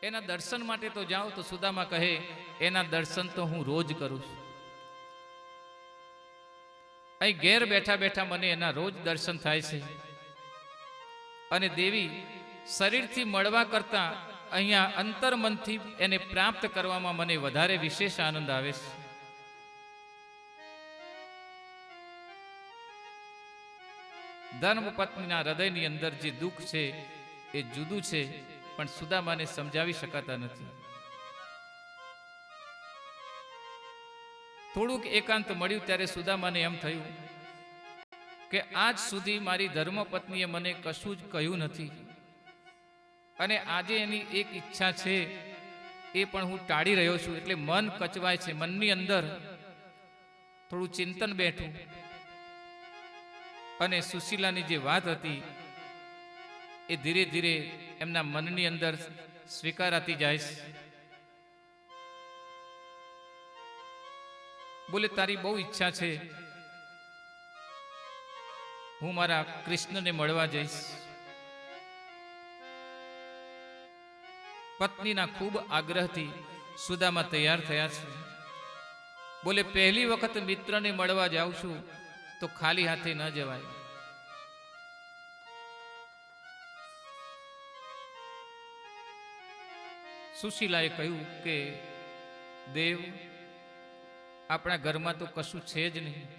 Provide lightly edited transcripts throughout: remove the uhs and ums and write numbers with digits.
એના દર્શન માટે તો જાઓ. તો સુદામા કહે એના દર્શન તો હું રોજ કરું છું. અહીં ઘેર બેઠા બેઠા મને એના રોજ દર્શન થાય છે. અને દેવી શરીરથી મળવા કરતા અહીંયા અંતર્મનથી એને પ્રાપ્ત કરવામાં મને વધારે વિશેષ આનંદ આવે છે. ધર્મપત્નીના હૃદયની અંદર જે દુઃખ છે એ જુદું છે, પણ સુદામાને સમજાવી શકાતા નથી. થોડુંક એકાંત મળ્યું ત્યારે સુદામાને એમ થયું કે આજ સુધી મારી ધર્મપત્નીએ મને કશું જ કહ્યું નથી, અને આજે એની એક ઈચ્છા છે એ પણ હું ટાળી રહ્યો છું. એટલે મન કચવાય છે. મનની અંદર થોડું ચિંતન બેઠું, અને સુશીલાની જે વાત હતી એ ધીરે ધીરે એમના મનની અંદર સ્વીકારાતી જાય છે. બોલે તારી બહુ ઈચ્છા છે, હું મારા કૃષ્ણને મળવા જઈશ. પત્નીના ખૂબ આગ્રહથી સુદામા તૈયાર થયા છે. બોલે પહેલી વખત મિત્રને મળવા જાઉં છું તો ખાલી હાથે ન જવાય. સુશીલાએ કહ્યું કે દેવ, આપણા ઘરમાં તો કશું છે જ નહીં.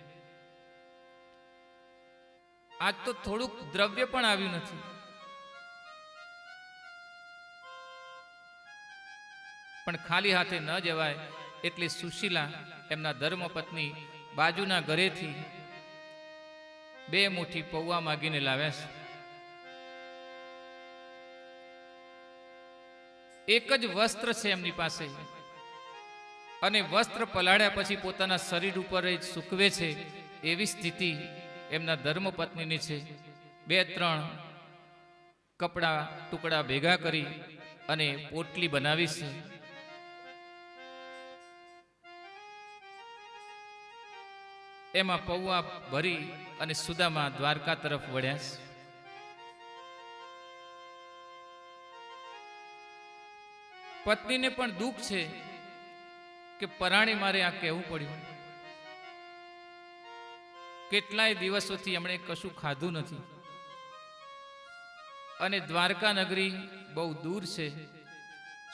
આજ તો થોડુંક દ્રવ્ય પણ આવ્યું નથી. પણ ખાલી હાથે ન જવાય એટલે સુશીલા એમના ધર્મપત્ની બાજુના ઘરેથી 2 મુઠ્ઠી પૌવા માગીને લાવ્યા છે. એક જ વસ્ત્ર છે એમની પાસે, અને વસ્ત્ર પલાળ્યા પછી પોતાના શરીર ઉપર જ સૂકવે છે એવી સ્થિતિ એમના ધર્મપત્નીની છે. 2-3 કપડા ટુકડા ભેગા કરી અને પોટલી બનાવી છે. એમાં પૌવા ભરી અને સુદામા દ્વારકા તરફ વળ્યા છે. પત્નીને પણ દુઃખ છે કે પરાણે મારે આ કહેવું પડ્યું. કેટલાય દિવસોથી એમણે કશું ખાધું નથી, અને દ્વારકા નગરી બહુ દૂર છે.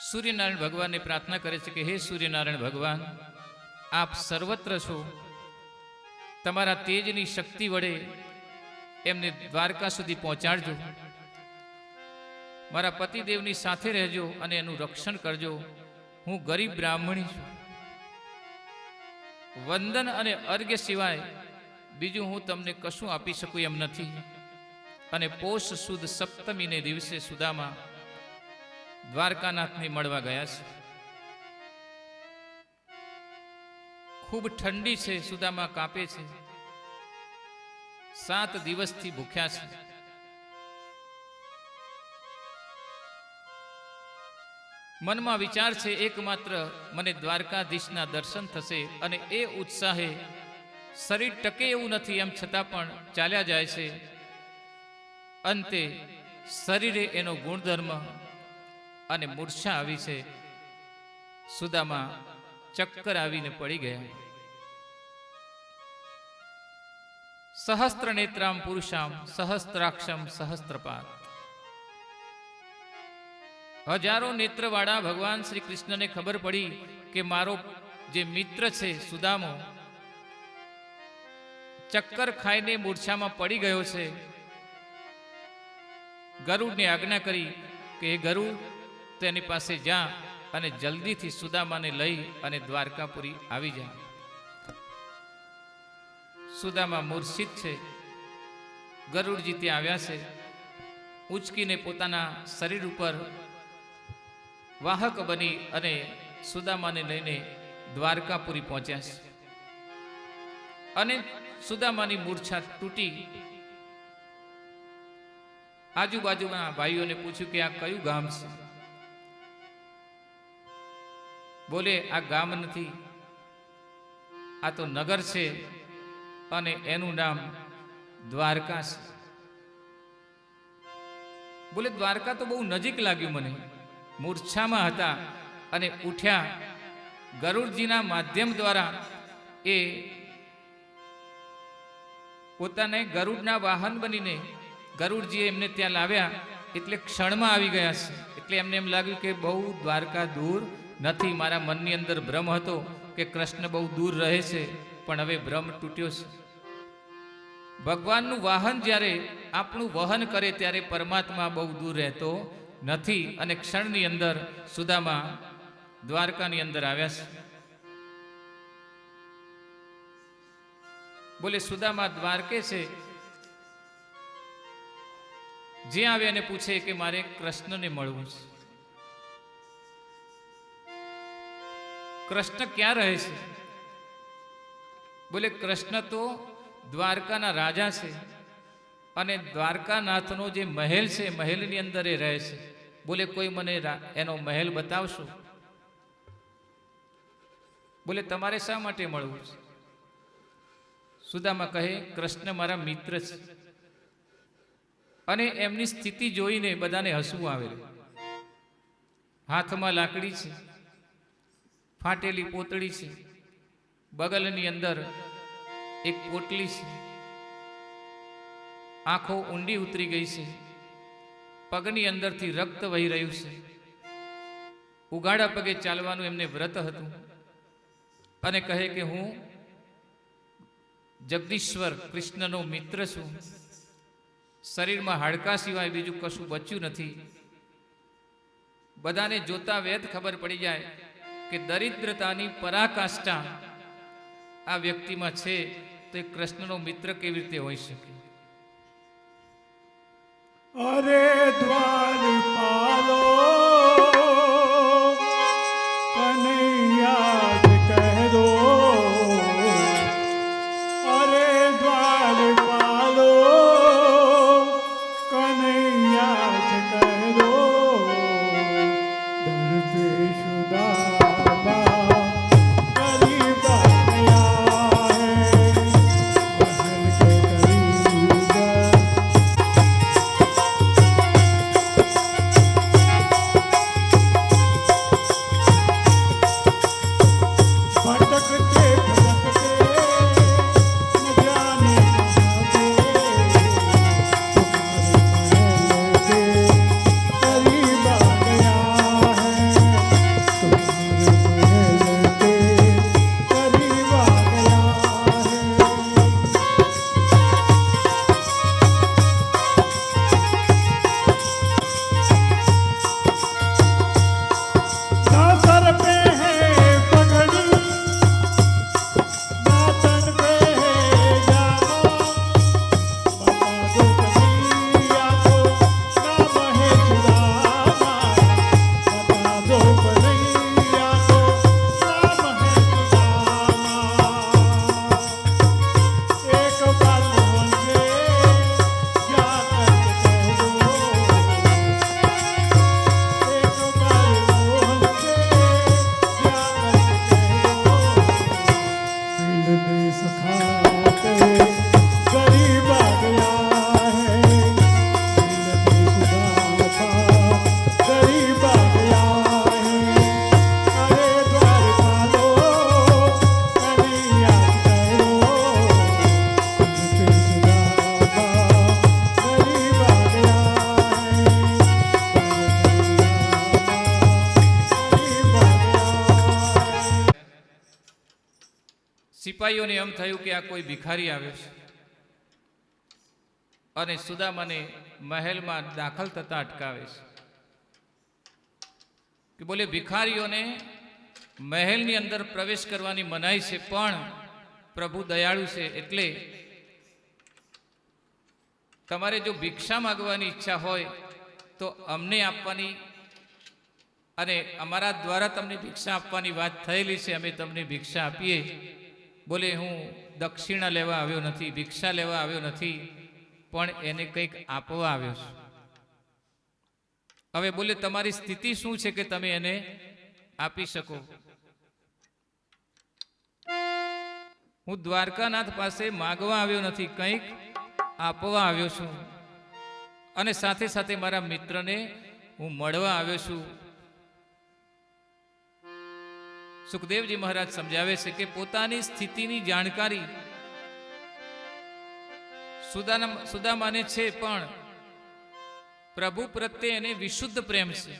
સૂર્યનારાયણ ભગવાનને પ્રાર્થના કરે છે કે હે સૂર્યનારાયણ ભગવાન, આપ સર્વત્ર છો. તમારા તેજની શક્તિ વડે એમને દ્વારકા સુધી પહોંચાડજો. મારા પતિદેવની સાથે રહેજો અને એનું રક્ષણ કરજો. હું ગરીબ બ્રાહ્મણી છું. વંદન અને અર્ઘ્ય સિવાય બીજું હું તમને કશું આપી શકું એમ નથી. અને પોષ સુદ સપ્તમીને દિવસે સુદામા દ્વારકાનાથને મળવા ગયા છે. ખૂબ ઠંડી છે. સુદામા કાપે છે. 7 દિવસથી ભૂખ્યા છે. મનમાં વિચાર છે એકમાત્ર મને દ્વારકાધીશના દર્શન થશે, અને એ ઉત્સાહે શરીર ટકે એવું નથી, એમ છતાં પણ ચાલ્યા જાય છે. અંતે શરીરે એનો ગુણધર્મ અને મૂર્છા આવી છે. સુદામા ચક્કર આવીને પડી ગયા. સહસ્ત્ર નેત્રામ પુરુષામ સહસ્ત્રાક્ષમ સહસ્ત્રપાદ. હજારો નેત્રવાળા ભગવાન શ્રી કૃષ્ણને ખબર પડી કે મારો જે મિત્ર છે સુદામો ચક્કર ખાઈને મૂર્છામાં પડી ગયો છે. ગરુડને આજ્ઞા કરી કે હે ગરુડ, તેની પાસે જા અને જલ્દીથી સુદામાને લઈ અને દ્વારકાપુરી આવી જા. સુદામા મૂર્છિત છે. ગરુડજી ત્યાં આવ્યા છે. ઉચકીને પોતાના શરીર ઉપર વાહક બની અને સુદામાને લઈને દ્વારકાપુરી પહોંચ્યા છે. અને સુદામાની મૂર્છા તૂટી. આજુબાજુના ભાઈઓને પૂછ્યું કે આ કયું ગામ છે? બોલે આ ગામ નથી, આ તો નગર છે, અને એનું નામ દ્વારકા છે. બોલે દ્વારકા તો બહુ નજીક લાગ્યું મને. મૂર્છામાં હતા અને ઉઠ્યા. ગરુડજીના માધ્યમ દ્વારા એ પોતાને ગરુડના વાહન બનીને ગરુડજીએ એમને ત્યાં લાવ્યા. એટલે ક્ષણમાં આવી ગયા છે. એટલે એમને એમ લાગ્યું કે બહુ દ્વારકા દૂર નથી. મારા મનની અંદર ભ્રમ હતો કે કૃષ્ણ બહુ દૂર રહે છે, પણ હવે ભ્રમ તૂટ્યો છે. ભગવાનનું વાહન જ્યારે આપણું વહન કરે ત્યારે પરમાત્મા બહુ દૂર રહેતો નથી. અને ક્ષણની અંદર સુદામા દ્વારકાની અંદર આવ્યા છે. બોલે સુદામા દ્વારકે છે. જે આવે એને પૂછે કે મારે કૃષ્ણને મળવું છે. કૃષ્ણ ક્યાં રહે છે? બોલે કૃષ્ણ તો દ્વારકાના રાજા છે અને દ્વારકાનાથનો જે મહેલ છે મહેલની અંદર એ રહે છે. બોલે કોઈ મને એનો મહેલ બતાવશો? બોલે તમારે શા માટે મળવું છે? સુદામા કહે કૃષ્ણ મારા મિત્ર છે. અને એમની સ્થિતિ જોઈને બધાને હસવું આવેલું. હાથમાં લાકડી છે, ફાટેલી પોતળી છે, બગલની અંદર એક પોટલી છે, આંખો ઊંડી ઉતરી ગઈ છે, પગની અંદરથી રક્ત વહી રહ્યું છે. ઉગાડા પગે ચાલવાનું એમને વ્રત હતું. અને કહે કે હું જગદીશ્વર કૃષ્ણનો મિત્ર છું. શરીરમાં હાડકા સિવાય બીજું કશું બચ્યું નથી. બધાને જોતા વેદ ખબર પડી જાય કે દરિદ્રતાની પરાકાષ્ઠા આ વ્યક્તિમાં છે. તો એ કૃષ્ણનો મિત્ર કેવી રીતે હોઈ શકે? અરે દ્વારપાલો કનૈયા જ કહેરો. અરે દ્વારપાલો કનૈયા જ કહેરો. દર્પે સુદામા ગરીબ આયા હૈ, મહેલ કે ગરીબ भटकते भटकते न जाने कहाँ से तुम्हारे महल के करीब आ गया है. तुम्हारे महल के करीब आ गया है. ना सर पे है पगड़ी, ना तन पे है जामा. बता दो कन्हैया को नाम है सुदामा. बता दो कन्हैया को नाम है सुदामा. एक बार मोहन से जाकर के कह दो. एक बार मोहन से जाकर के कह दो. मिलने सखा के गरीब आ गया है. मिलने सुदामा गरीब आ गया है. अरे द्वारपालो कन्हैया ज कहेरो. मिलने सुदामा गरीब आ गया है. गरीब आ गया है. સિપાહીઓને એમ થયું કે આ કોઈ ભિખારી આવ્યો છે. અને સુદામાને મહેલમાં દાખલ થતા અટકાવે છે. કે બોલે ભિખારીઓને મહેલની અંદર પ્રવેશ કરવાની મનાઈ છે, પણ પ્રભુ દયાળુ છે એટલે તમારે જો ભિક્ષા માંગવાની ઈચ્છા હોય તો અમને આપવાની અને અમારા દ્વારા તમને ભિક્ષા આપવાની વાત થયેલી છે. અમે તમને ભિક્ષા આપીએ. બોલે હું દક્ષિણા લેવા આવ્યો નથી, ભિક્ષા લેવા આવ્યો નથી, પણ એને કંઈક આપવા આવ્યો છું. હવે બોલે તમારી સ્થિતિ શું છે કે તમે એને આપી શકો? હું દ્વારકાનાથ પાસે માગવા આવ્યો નથી, કંઈક આપવા આવ્યો છું. અને સાથે સાથે મારા મિત્રને હું મળવા આવ્યો છું. સુખદેવજી મહારાજ સમજાવે છે કે પોતાની સ્થિતિની જાણકારી સુદામાને છે, પણ પ્રભુ પ્રત્યે એને વિશુદ્ધ પ્રેમ છે,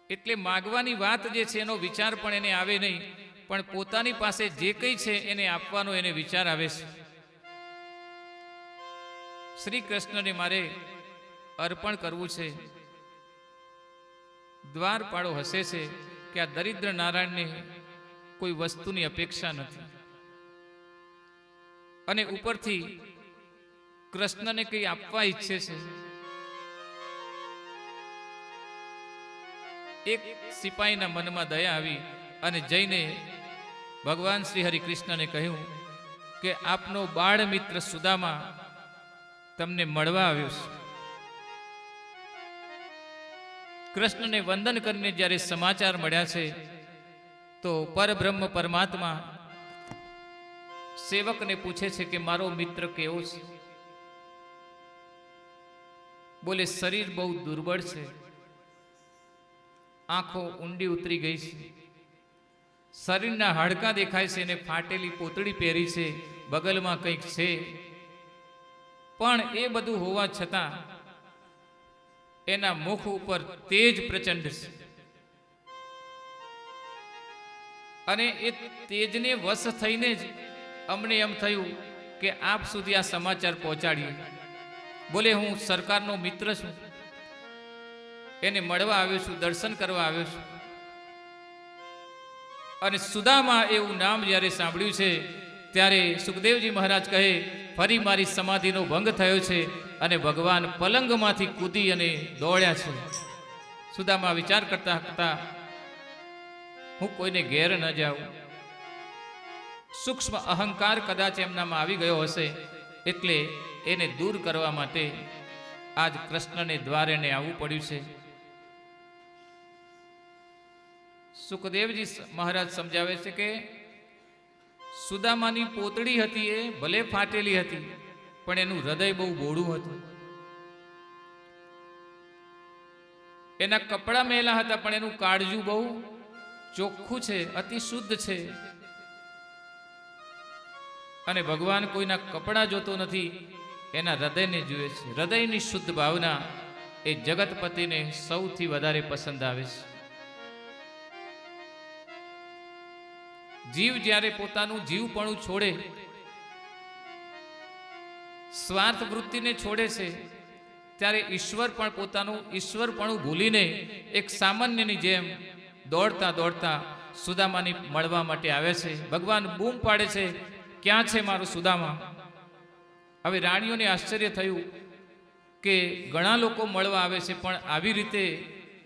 એટલે માગવાની વાત જે છે એનો વિચાર પણ એને આવે નહીં, પણ પોતાની પાસે જે કંઈ છે એને આપવાનો એને વિચાર આવે છે. શ્રી કૃષ્ણને મારે અર્પણ કરવું છે. દ્વારપાળો હસે છે કે આ દરિદ્ર નારાયણને કોઈ વસ્તુની અપેક્ષા નથી, અને ઉપરથી કૃષ્ણને કંઈ આપવા ઈચ્છે છે. એક સિપાહીના મનમાં દયા આવી અને જઈને ભગવાન શ્રી હરિ કૃષ્ણને કહ્યું કે આપનો બાળ મિત્ર સુદામા તમને મળવા આવ્યો છે. કૃષ્ણને વંદન કરીને જ્યારે સમાચાર મળ્યા છે તો પરબ્રહ્મ પરમાત્મા સેવકને પૂછે છે કે મારો મિત્ર કેવો છે? બોલે શરીર બહુ દુર્બળ છે, આંખો ઊંડી ઉતરી ગઈ છે, શરીરના હાડકાં દેખાય છે, એને ફાટેલી પોતળી પહેરી છે, બગલમાં કંઈક છે, પણ એ બધું હોવા છતાં એના મુખ ઉપર તેજ પ્રચંડ છે, અને એ તેજને વશ થઈને જ અમને એમ થયું કે આપ સુધી આ સમાચાર પહોંચાડીએ. બોલે હું સરકારનો મિત્ર છું, એને મળવા આવ્યો છું, દર્શન કરવા આવ્યો છું. અને સુદામા એવું નામ જ્યારે સાંભળ્યું છે ત્યારે સુખદેવજી મહારાજ કહે ફરી મારી સમાધિનો ભંગ થયો છે, અને ભગવાન પલંગમાંથી કૂદી અને દોડ્યા છે. સુદામા વિચાર કરતા હતા હું કોઈને ઘેર ન જાઉં. સૂક્ષ્મ અહંકાર કદાચ એમનામાં આવી ગયો હશે, એટલે એને દૂર કરવા માટે આજ કૃષ્ણને દ્વારે એને આવવું પડ્યું છે. સુખદેવજી મહારાજ સમજાવે છે કે સુદામાની પોતળી હતી એ ભલે ફાટેલી હતી, પણ એનું હૃદય બહુ બોળું હતું. એના કપડાં મેલા હતા, પણ એનું કાળજું બહુ ચોખ્ખું છે, અતિ શુદ્ધ છે. અને ભગવાન કોઈના કપડાં જોતો નથી, એના હૃદયને જુએ છે. હૃદયની શુદ્ધ ભાવના એ જગતપતિને સૌથી વધારે પસંદ આવે છે. જીવ જ્યારે પોતાનું જીવપણું છોડે, સ્વાર્થ વૃત્તિને છોડે છે, ત્યારે ઈશ્વર પણ પોતાનું ઈશ્વરપણું ભૂલીને એક સામાન્યની જેમ દોડતા દોડતા સુદામાની મળવા માટે આવે છે. ભગવાન બૂમ પાડે છે ક્યાં છે મારું સુદામા? હવે રાણીઓને આશ્ચર્ય થયું કે ઘણા લોકો મળવા આવે છે, પણ આવી રીતે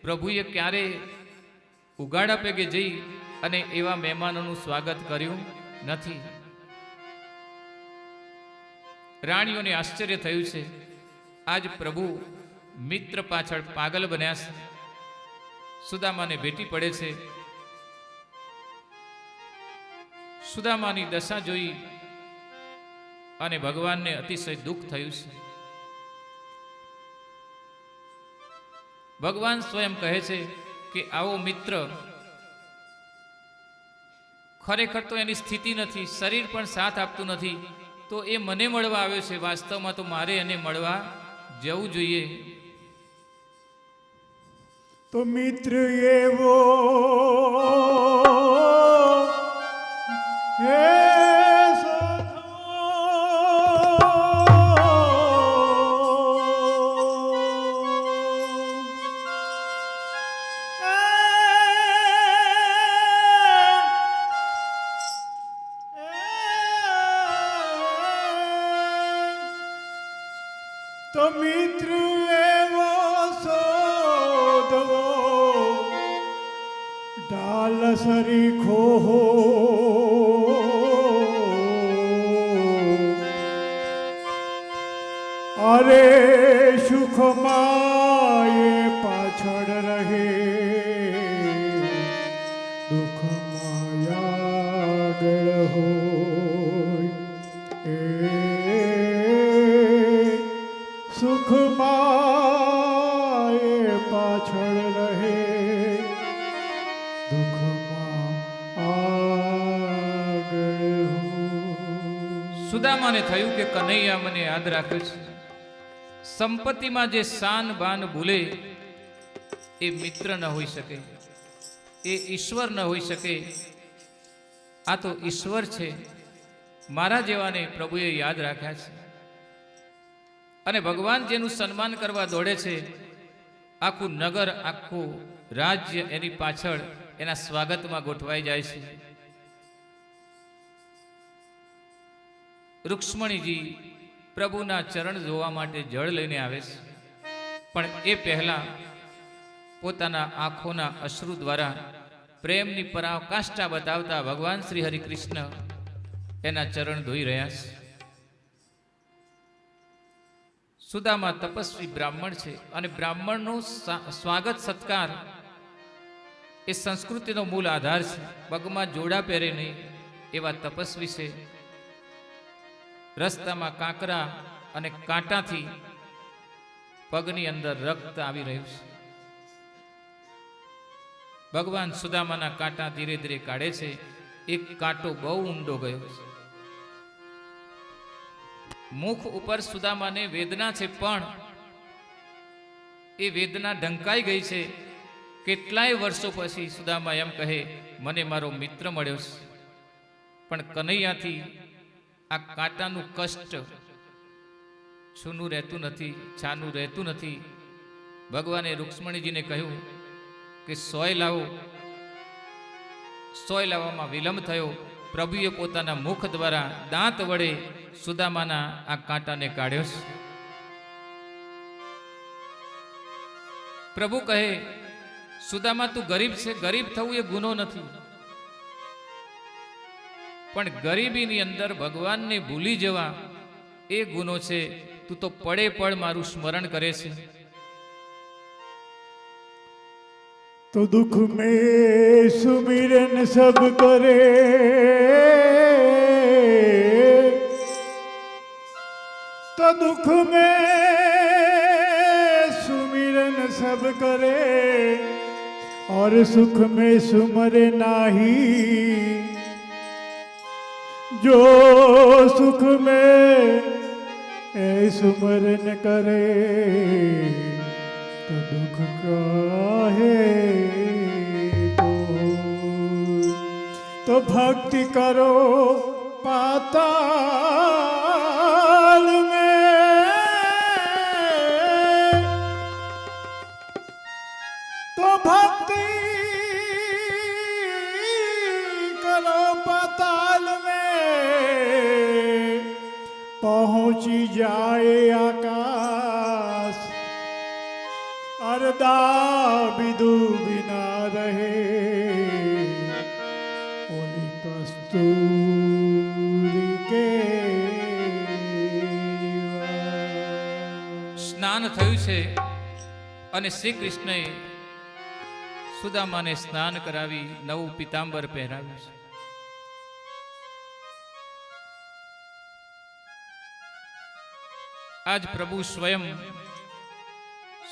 પ્રભુએ ક્યારે ઉગાડા પેગે જઈ અને એવા મહેમાનોનું સ્વાગત કર્યું નથી. રાણીઓને આશ્ચર્ય થયું છે. આજ પ્રભુ મિત્ર પાછળ પાગલ બન્યા છે. સુદામાને ભેટી પડે છે. સુદામાની દશા જોઈ અને ભગવાનને અતિશય દુઃખ થયું છે. ભગવાન સ્વયં કહે છે કે આવો મિત્ર ખરેખર તો એની સ્થિતિ નથી, શરીર પણ સાથ આપતું નથી, તો એ મને મળવા આવ્યો છે. વાસ્તવમાં તો મારે એને મળવા જવું જોઈએ. તો મિત્ર એવો હે તો મિત્ર એવો શોધવો ઢાલ સરીખો હો. અરે સુખમાં એ પાછળ રહે, દુઃખમાં આગળ હોય. સુખમાં એ પાછળ રહે, દુઃખમાં આગળ હો. સુદામાને થયું કે કનૈયા મને યાદ રાખ્યો છે. સંપત્તિમાં જે શાન બાન ભૂલે એ મિત્ર ન હોઈ શકે, એ ઈશ્વર ન હોઈ શકે. આ તો ઈશ્વર છે. મારા જેવાને પ્રભુએ યાદ રાખ્યા છે. અને ભગવાન જેનું સન્માન કરવા દોડે છે, આખું નગર, આખું રાજ્ય એની પાછળ એના સ્વાગતમાં ગોઠવાઈ જાય છે. રૂક્ષ્મણીજી પ્રભુના ચરણ જોવા માટે જળ લઈને આવે છે, પણ એ પહેલા પોતાના આંખોના અશ્રુ દ્વારા પ્રેમની પરાકાષ્ઠા બતાવતા ભગવાન શ્રી હરિકૃષ્ણ એના ચરણ ધોઈ રહ્યા છે. સુદામા તપસ્વી બ્રાહ્મણ છે, અને બ્રાહ્મણનું સ્વાગત સત્કાર એ સંસ્કૃતિનો મૂળ આધાર છે. પગમાં જોડા પહેરે નહીં એવા તપસ્વી છે. રસ્તામાં કાંકરા અને કાંટાથી પગની અંદર રક્ત આવી રહ્યું છે. ભગવાન સુદામાના કાંટા ધીરે ધીરે કાઢે છે. એક કાંટો બહુ ઊંડો ગયો છે. મુખ ઉપર સુદામાને વેદના છે, પણ એ વેદના ઢંકાઈ ગઈ છે. કેટલાય વર્ષો પછી સુદામા એમ કહે, મને મારો મિત્ર મળ્યો છે, પણ કનૈયાથી આ કાંટાનું કષ્ટ છૂનું રહેતું નથી, છાનું રહેતું નથી. ભગવાને રૂક્ષ્મણીજીને કહ્યું કે સોય લાવો. સોય લાવવામાં વિલંબ થયો. પ્રભુએ પોતાના મુખ દ્વારા દાંત વડે સુદામાના આ કાંટાને કાઢ્યો છે. પ્રભુ કહે, સુદામા તું ગરીબ છે. ગરીબ થવું એ ગુનો નથી, પણ ગરીબીની અંદર ભગવાનને ભૂલી જવા એ ગુનો છે. તું તો પડે પડ મારું સ્મરણ કરે છે. तो दुख में सुमिरन सब करे, तो दुख में सुमिरन सब करे, और सुख में सुमरे नाही. जो सुख में सुमरन करे, तो दुख काहे तो भक्ति करो पाताल में, तो भक्ति करो पाताल में, पहुंची जाए आकाश. अरदा बिदु बिना रहे, ओली कस्तूरी के. સ્નાન થયું છે, અને શ્રી કૃષ્ણએ સુદામાને સ્નાન કરાવી નવું પીતાંબર પહેરાવ્યું છે. આજ પ્રભુ સ્વયં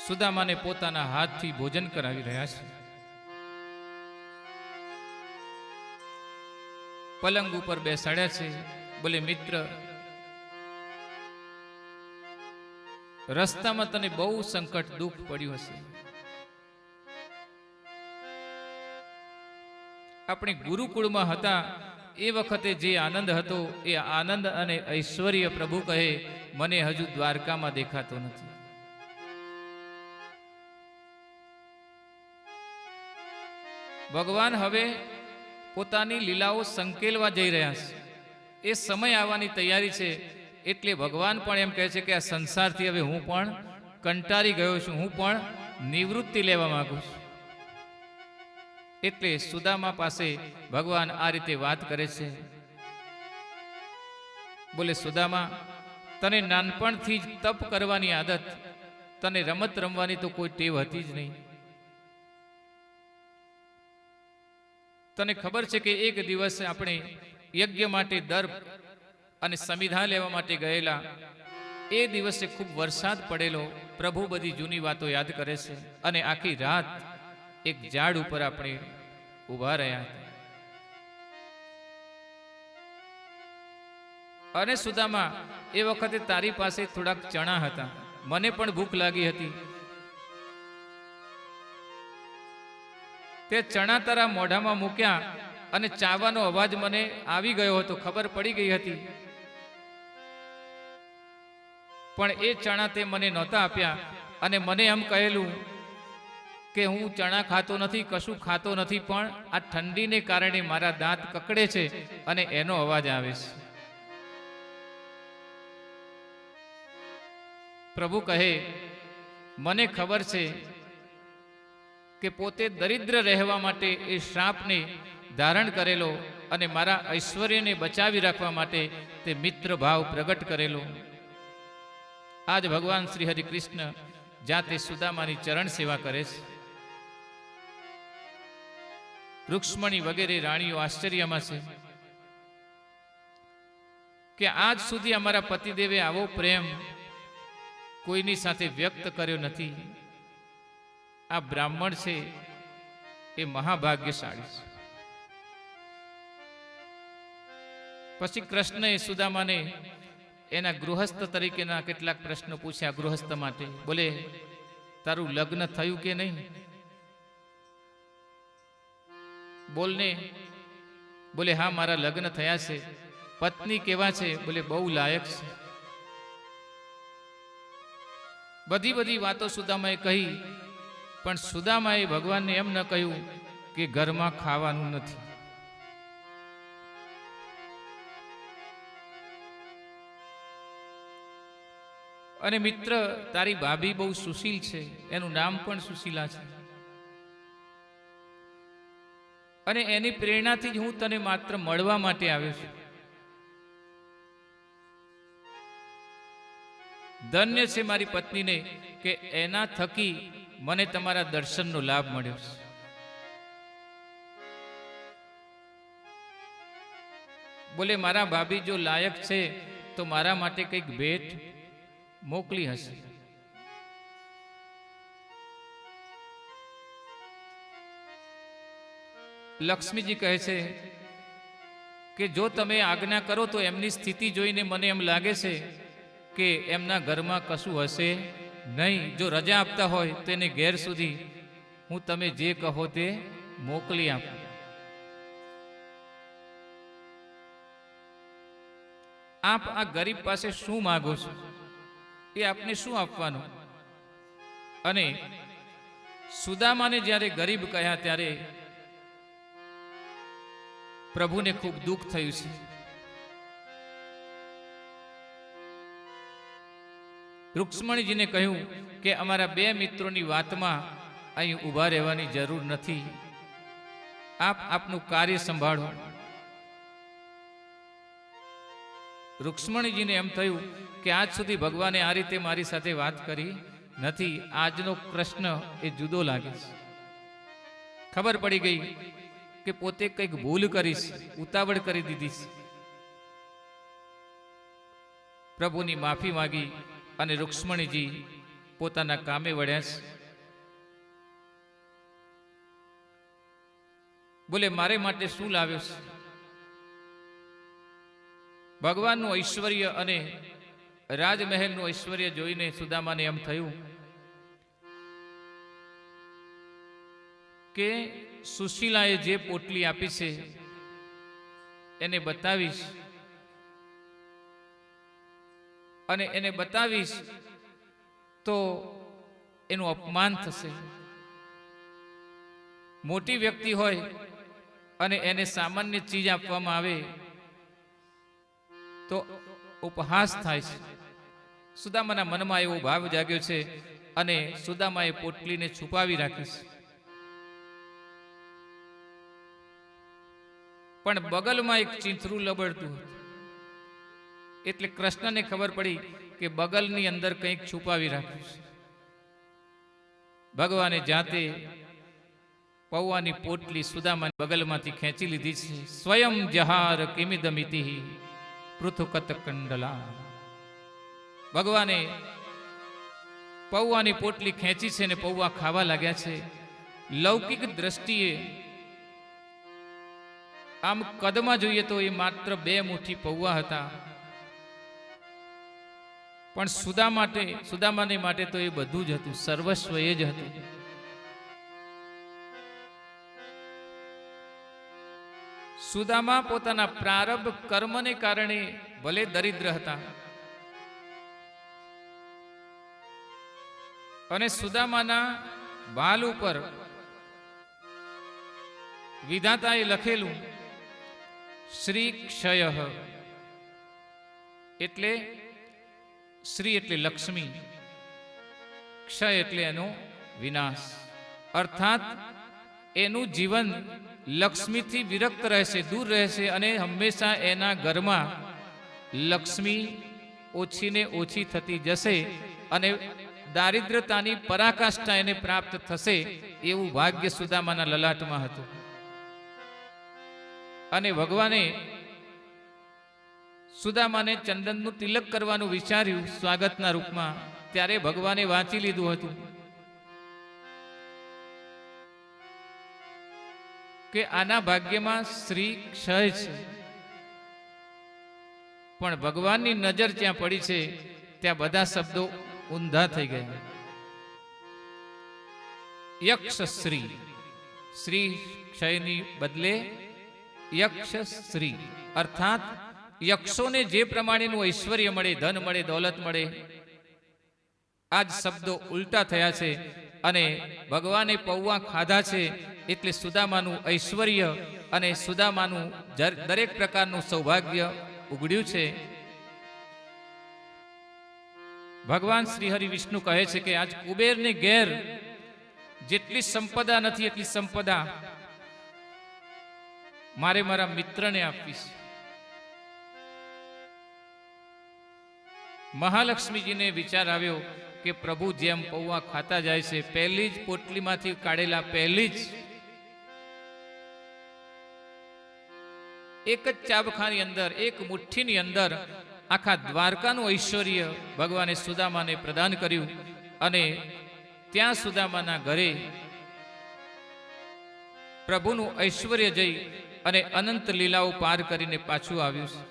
સુદામાને પોતાના હાથથી ભોજન કરાવી રહ્યા છે. પલંગ ઉપર બેસાડ્યા છે. બોલે, મિત્ર, રસ્તામાં તને બહુ સંકટ દુઃખ પડ્યું હશે. આપણે ગુરુકુળમાં હતા એ વખતે જે આનંદ હતો એ આનંદ અને ઐશ્વર્ય પ્રભુ કહે મને હજુ દ્વારકામાં દેખાતો નથી. ભગવાન હવે પોતાની લીલાઓ સંકેલવા જઈ રહ્યા છે. એ સમય આવવાની તૈયારી છે. એટલે ભગવાન પણ એમ કહે છે કે આ સંસારથી હવે હું પણ કંટાળી ગયો છું, હું પણ નિવૃત્તિ લેવા માંગુ છું. એટલે સુદામા પાસે ભગવાન આ રીતે વાત કરે છે. બોલે, સુદામા, તને નાનપણથી જ તપ કરવાની આદત, તને રમત રમવાની તો કોઈ ટેવ હતી જ નહીં. તને ખબર છે કે એક દિવસે આપણે યજ્ઞ માટે દર્ભ અને સમિધા લેવા માટે ગયેલા. એ દિવસે ખૂબ વરસાદ પડેલો. પ્રભુ બધી જૂની વાતો યાદ કરે છે, અને આખી રાત એક ઝાડ ઉપર આપણે ઊભા રહ્યા હતા. અને સુદામા, એ વખતે તારી પાસે થોડાક ચણા હતા, મને પણ ભૂખ લાગી હતી. તે ચણા તારા મોઢામાં મૂક્યા અને ચાવાનો અવાજ મને આવી ગયો હતો, ખબર પડી ગઈ હતી. પણ એ ચણા તે મને નહોતા આપ્યા અને મને એમ કહેલું કે હું ચણા ખાતો નથી, કશું ખાતો નથી, પણ આ ઠંડીને કારણે મારા દાંત કકડે છે અને એનો અવાજ આવે છે. પ્રભુ કહે, મને ખબર છે કે પોતે દરિદ્ર રહેવા માટે એ શ્રાપને ધારણ કરેલો અને મારા ઐશ્વર્યને બચાવી રાખવા માટે તે મિત્ર ભાવ પ્રગટ કરેલો. આજ ભગવાન શ્રી હરિ કૃષ્ણ જાતે સુદામાની ચરણ સેવા કરે છે. રૂક્ષ્મણી વગેરે રાણીઓ આશ્ચર્યમાં છે કે આજ સુધી અમારા પતિદેવે આવો પ્રેમ કોઈની સાથે વ્યક્ત કર્યો નથી. આ બ્રાહ્મણ છે એ મહાભાગ્યશાળી છે. પછી કૃષ્ણએ સુદામાને એના ગૃહસ્થ તરીકેના કેટલાક પ્રશ્નો પૂછ્યા. ગૃહસ્થ માટે બોલે, તારું લગ્ન થયું કે નહીં? બોલને. બોલે, હા, મારા લગ્ન થયા છે. પત્ની કેવા છે? બોલે, બહુ લાયક છે. બધી બધી વાતો સુદામાએ કહી, પણ સુદામાએ ભગવાનને એમ ન કહ્યું કે ઘરમાં ખાવાનું નથી. અને મિત્ર, તારી ભાભી બહુ સુશીલ છે, એનું નામ પણ સુશીલા છે, અને એની પ્રેરણાથી જ હું તને માત્ર મળવા માટે આવ્યો છું. ધન્ય છે મારી પત્નીને કે એના થકી મને તમારા દર્શનનો લાભ મળ્યો છે. બોલે, મારા ભાભી જો લાયક છે તો મારા માટે કંઈક ભેટ મોકલી હશે. લક્ષ્મીજી કહે છે કે જો તમે આજ્ઞા કરો તો એમની સ્થિતિ જોઈને મને એમ લાગે છે કે એમના ઘરમાં કશું હશે નહીં. જો રજા આપતા હોય તો એને ઘેર સુધી હું તમે જે કહો તે મોકલી આપું. આપ આ ગરીબ પાસે શું માગો છો? એ આપને શું આપવાનું? અને સુદામાને જ્યારે ગરીબ કહ્યા ત્યારે પ્રભુને ખૂબ દુઃખ થયું છે. રૂક્ષ્મણીજીને કહ્યું કે અમારા બે મિત્રોની વાતમાં અહીં ઊભા રહેવાની જરૂર નથી, આપ આપનું કાર્ય સંભાળો. રૂક્ષ્મણીજીને એમ થયું કે આજ સુધી ભગવાને આ રીતે મારી સાથે વાત કરી નથી, આજનો કૃષ્ણ એ જુદો લાગે છે. ખબર પડી ગઈ કે પોતે કંઈક ભૂલ કરીશ, ઉતાવળ કરી દીધી છે. પ્રભુની માફી માંગી અને રૂક્ષ્મણીજી પોતાના કામે વળ્યા છે. બોલે, મારે માટે શું લાવ્યો છે? ભગવાનનું ઐશ્વર્ય અને રાજમહેલનું ઐશ્વર્ય જોઈને સુદામાને એમ થયું કે સુશીલાએ જે પોટલી આપી છે એને બતાવીશ, અને એને બતાવીશ તો એનું અપમાન થશે. મોટી વ્યક્તિ હોય અને એને સામાન્ય ચીજ આપવામાં આવે તો ઉપહાસ થાય છે. સુદામાના મનમાં એવો ભાવ જાગ્યો છે અને સુદામાએ પોટલીને છુપાવી રાખી છે. પણ બગલમાં એક ચીંથરું લબડતું હતું, એટલે કૃષ્ણને ખબર પડી કે બગલની અંદર કંઈક છુપાવી રાખ્યું છે. ભગવાને જાતે પૌવાની પોટલી સુદામાની બગલમાંથી ખેંચી લીધી છે. સ્વયં જહાર કિમિદમિતિ પૃથુકત કંડલા. ભગવાને પૌવાની પોટલી ખેંચી છે ને પૌવા ખાવા લાગ્યા છે. લૌકિક દ્રષ્ટિએ આમ કદમાં જોઈએ તો એ માત્ર 2 મુઠ્ઠી પૌવા હતા, પણ સુદામાને માટે તો એ બધું જ હતું, સર્વસ્વ એ જ હતું. સુદામા પોતાના પ્રારબ્ધ કર્મને કારણે ભલે દરિદ્ર હતા, અને સુદામાના બાલ ઉપર વિધાતાએ લખેલું શ્રી ક્ષય, એટલે શ્રી એટલે લક્ષ્મી, ક્ષય એટલે એનો વિનાશ, અર્થાત એનું જીવન લક્ષ્મીથી વિરક્ત રહેશે, દૂર રહેશે, અને હંમેશા એના ઘરમાં લક્ષ્મી ઓછી ને ઓછી થતી જશે, અને દારિદ્રતાની પરાકાષ્ઠા એને પ્રાપ્ત થશે, એવું ભાગ્ય સુદામાના લલાટમાં હતું. અને ભગવાને સુદામાને ચંદનનું તિલક કરવાનું વિચાર્યું સ્વાગતના રૂપમાં, ત્યારે ભગવાને વાંચી લીધું હતું કે આના ભાગ્યમાં શ્રી ક્ષય છે. પણ ભગવાનની નજર જ્યાં પડી છે ત્યાં બધા શબ્દો ઊંધા થઈ ગયા. યક્ષ શ્રી, શ્રી ક્ષયની બદલે યક્ષ શ્રી, અર્થાત યક્ષોને જે પ્રમાણેનું ઐશ્વર્ય મળે, ધન મળે, દોલત મળે, આ જ શબ્દો ઉલટા થયા છે. અને ભગવાને પૌવા ખાધા છે એટલે સુદામાનું ઐશ્વર્ય અને સુદામાનું દરેક પ્રકારનું સૌભાગ્ય ઉગડ્યું છે. ભગવાન શ્રી હરિ વિષ્ણુ કહે છે કે આજ કુબેરને ઘેર જેટલી સંપદા નથી એટલી સંપદા મારે મારા મિત્રને આપવી છે. મહાલક્ષ્મીજીને વિચાર આવ્યો કે પ્રભુ જેમ પૌવા ખાતા જાય છે, પહેલી જ પોટલીમાંથી કાઢેલા પહેલી જ એક જ ચાબખાની અંદર, એક મુઠ્ઠીની અંદર આખા દ્વારકાનું ઐશ્વર્ય ભગવાને સુદામાને પ્રદાન કર્યું. અને ત્યાં સુદામાના ઘરે પ્રભુનું ઐશ્વર્ય જઈ અને અનંત લીલાઓ પાર કરીને પાછું આવ્યું છે.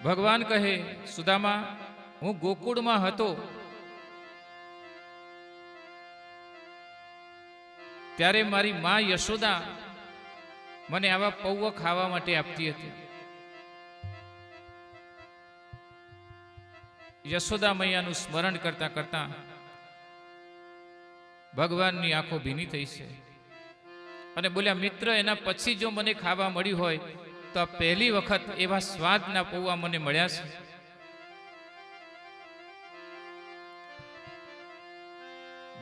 ભગવાન કહે, સુદામા, હું ગોકુળમાં હતો ત્યારે મારી મા યશોદા મને આવા પૌવા ખાવા માટે આપતી હતી. યશોદા મૈયાનું સ્મરણ કરતા કરતા ભગવાનની આંખો ભીની થઈ છે અને બોલ્યા, મિત્ર, એના પછી જો મને ખાવા મળ્યું હોય તો આ પહેલી વખત એવા સ્વાદના પૌવા મને મળ્યા છે.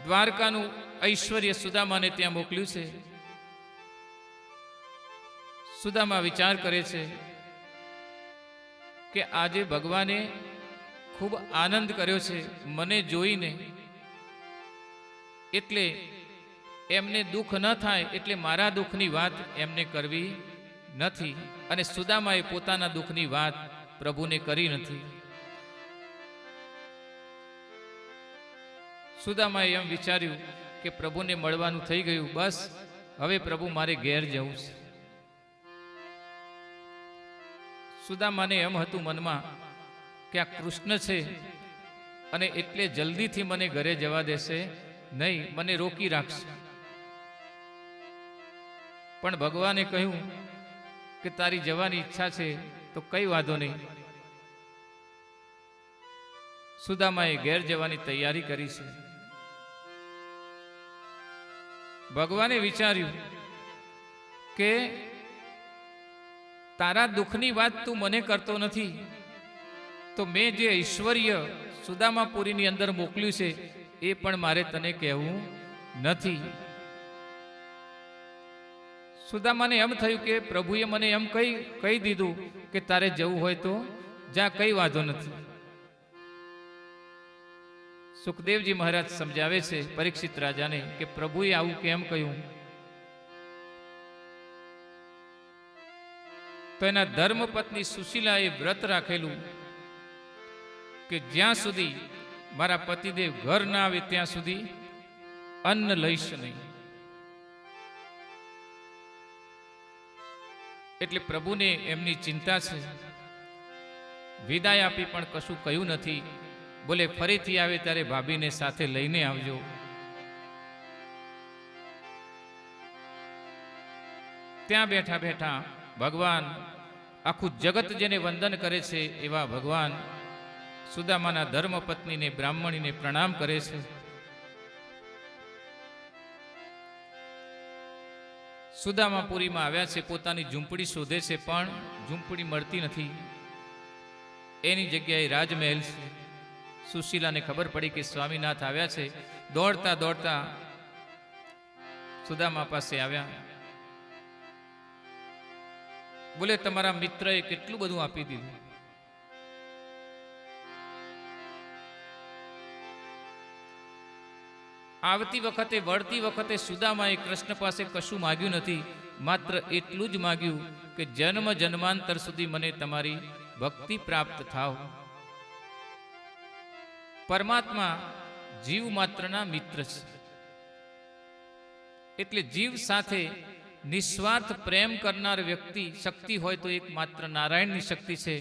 દ્વારકાનું ઐશ્વર્ય સુદામાને ત્યાં મોકલ્યું છે. સુદામા વિચાર કરે છે કે આજે ભગવાને ખૂબ આનંદ કર્યો છે મને જોઈને, એટલે એમને દુઃખ ન થાય એટલે મારા દુઃખની વાત એમને કરવી નથી. અને સુદામાએ પોતાના દુઃખની વાત પ્રભુને કરી નથી. સુદામાએ એમ વિચાર્યું કે પ્રભુને મળવાનું થઈ ગયું, બસ હવે પ્રભુ મારે ઘેર જવું છે. સુદામાને એમ હતું મનમાં કે આ કૃષ્ણ છે અને એટલે જલ્દીથી મને ઘરે જવા દેશે નહીં, મને રોકી રાખશે. પણ ભગવાને કહ્યું કે તારી જવાની ઈચ્છા છે તો કઈ વાંધો નહીં. સુદામાએ ઘેર જવાની તૈયારી કરી છે. ભગવાને વિચાર્યું કે તારા દુઃખની વાત તું મને કરતો નથી, તો મેં જે ઐશ્વર્ય સુદામાપુરીની અંદર મોકલ્યું છે એ પણ મારે તને કહેવું નથી. સુદામાને એમ થયું કે પ્રભુએ મને એમ કહી દીધું કે તારે જવું હોય તો જા, કઈ વાંધો નથી. સુખદેવજી મહારાજ સમજાવે છે પરીક્ષિત રાજાને કે પ્રભુએ આવું કેમ કહ્યું. તો એના ધર્મપત્ની સુશીલાએ વ્રત રાખેલું કે જ્યાં સુધી મારા પતિદેવ ઘર ના આવે ત્યાં સુધી અન્ન લઈશ નહીં. એટલે પ્રભુને એમની ચિંતા છે. વિદાય આપી પણ કશું કહ્યું નથી. બોલે ફરીથી આવે ત્યારે ભાભીને સાથે લઈને આવજો. ત્યાં બેઠા બેઠા ભગવાન, આખું જગત જેને વંદન કરે છે એવા ભગવાન સુદામાના ધર્મપત્નીને બ્રાહ્મણીને પ્રણામ કરે છે. સુદામાપુરીમાં આવ્યા છે, પોતાની ઝૂંપડી શોધે છે, પણ ઝૂંપડી મળતી નથી. એની જગ્યાએ રાજમહેલ છે. સુશીલાને ખબર પડી કે સ્વામીનાથ આવ્યા છે. દોડતા દોડતા સુદામા પાસે આવ્યા. બોલે તમારા મિત્રએ કેટલું બધું આપી દીધું. આવતી વખતે વળતી વખતે સુદામાએ કૃષ્ણ પાસે કશું માગ્યું નથી, માત્ર એટલું જ માગ્યું કે જન્મ જન્માંતર સુધી મને તમારી ભક્તિ પ્રાપ્ત થાવ. પરમાત્મા જીવ માત્રના મિત્ર છે. એટલે જીવ સાથે નિસ્વાર્થ પ્રેમ કરનાર વ્યક્તિ શક્તિ હોય તો એક માત્ર નારાયણની શક્તિ છે.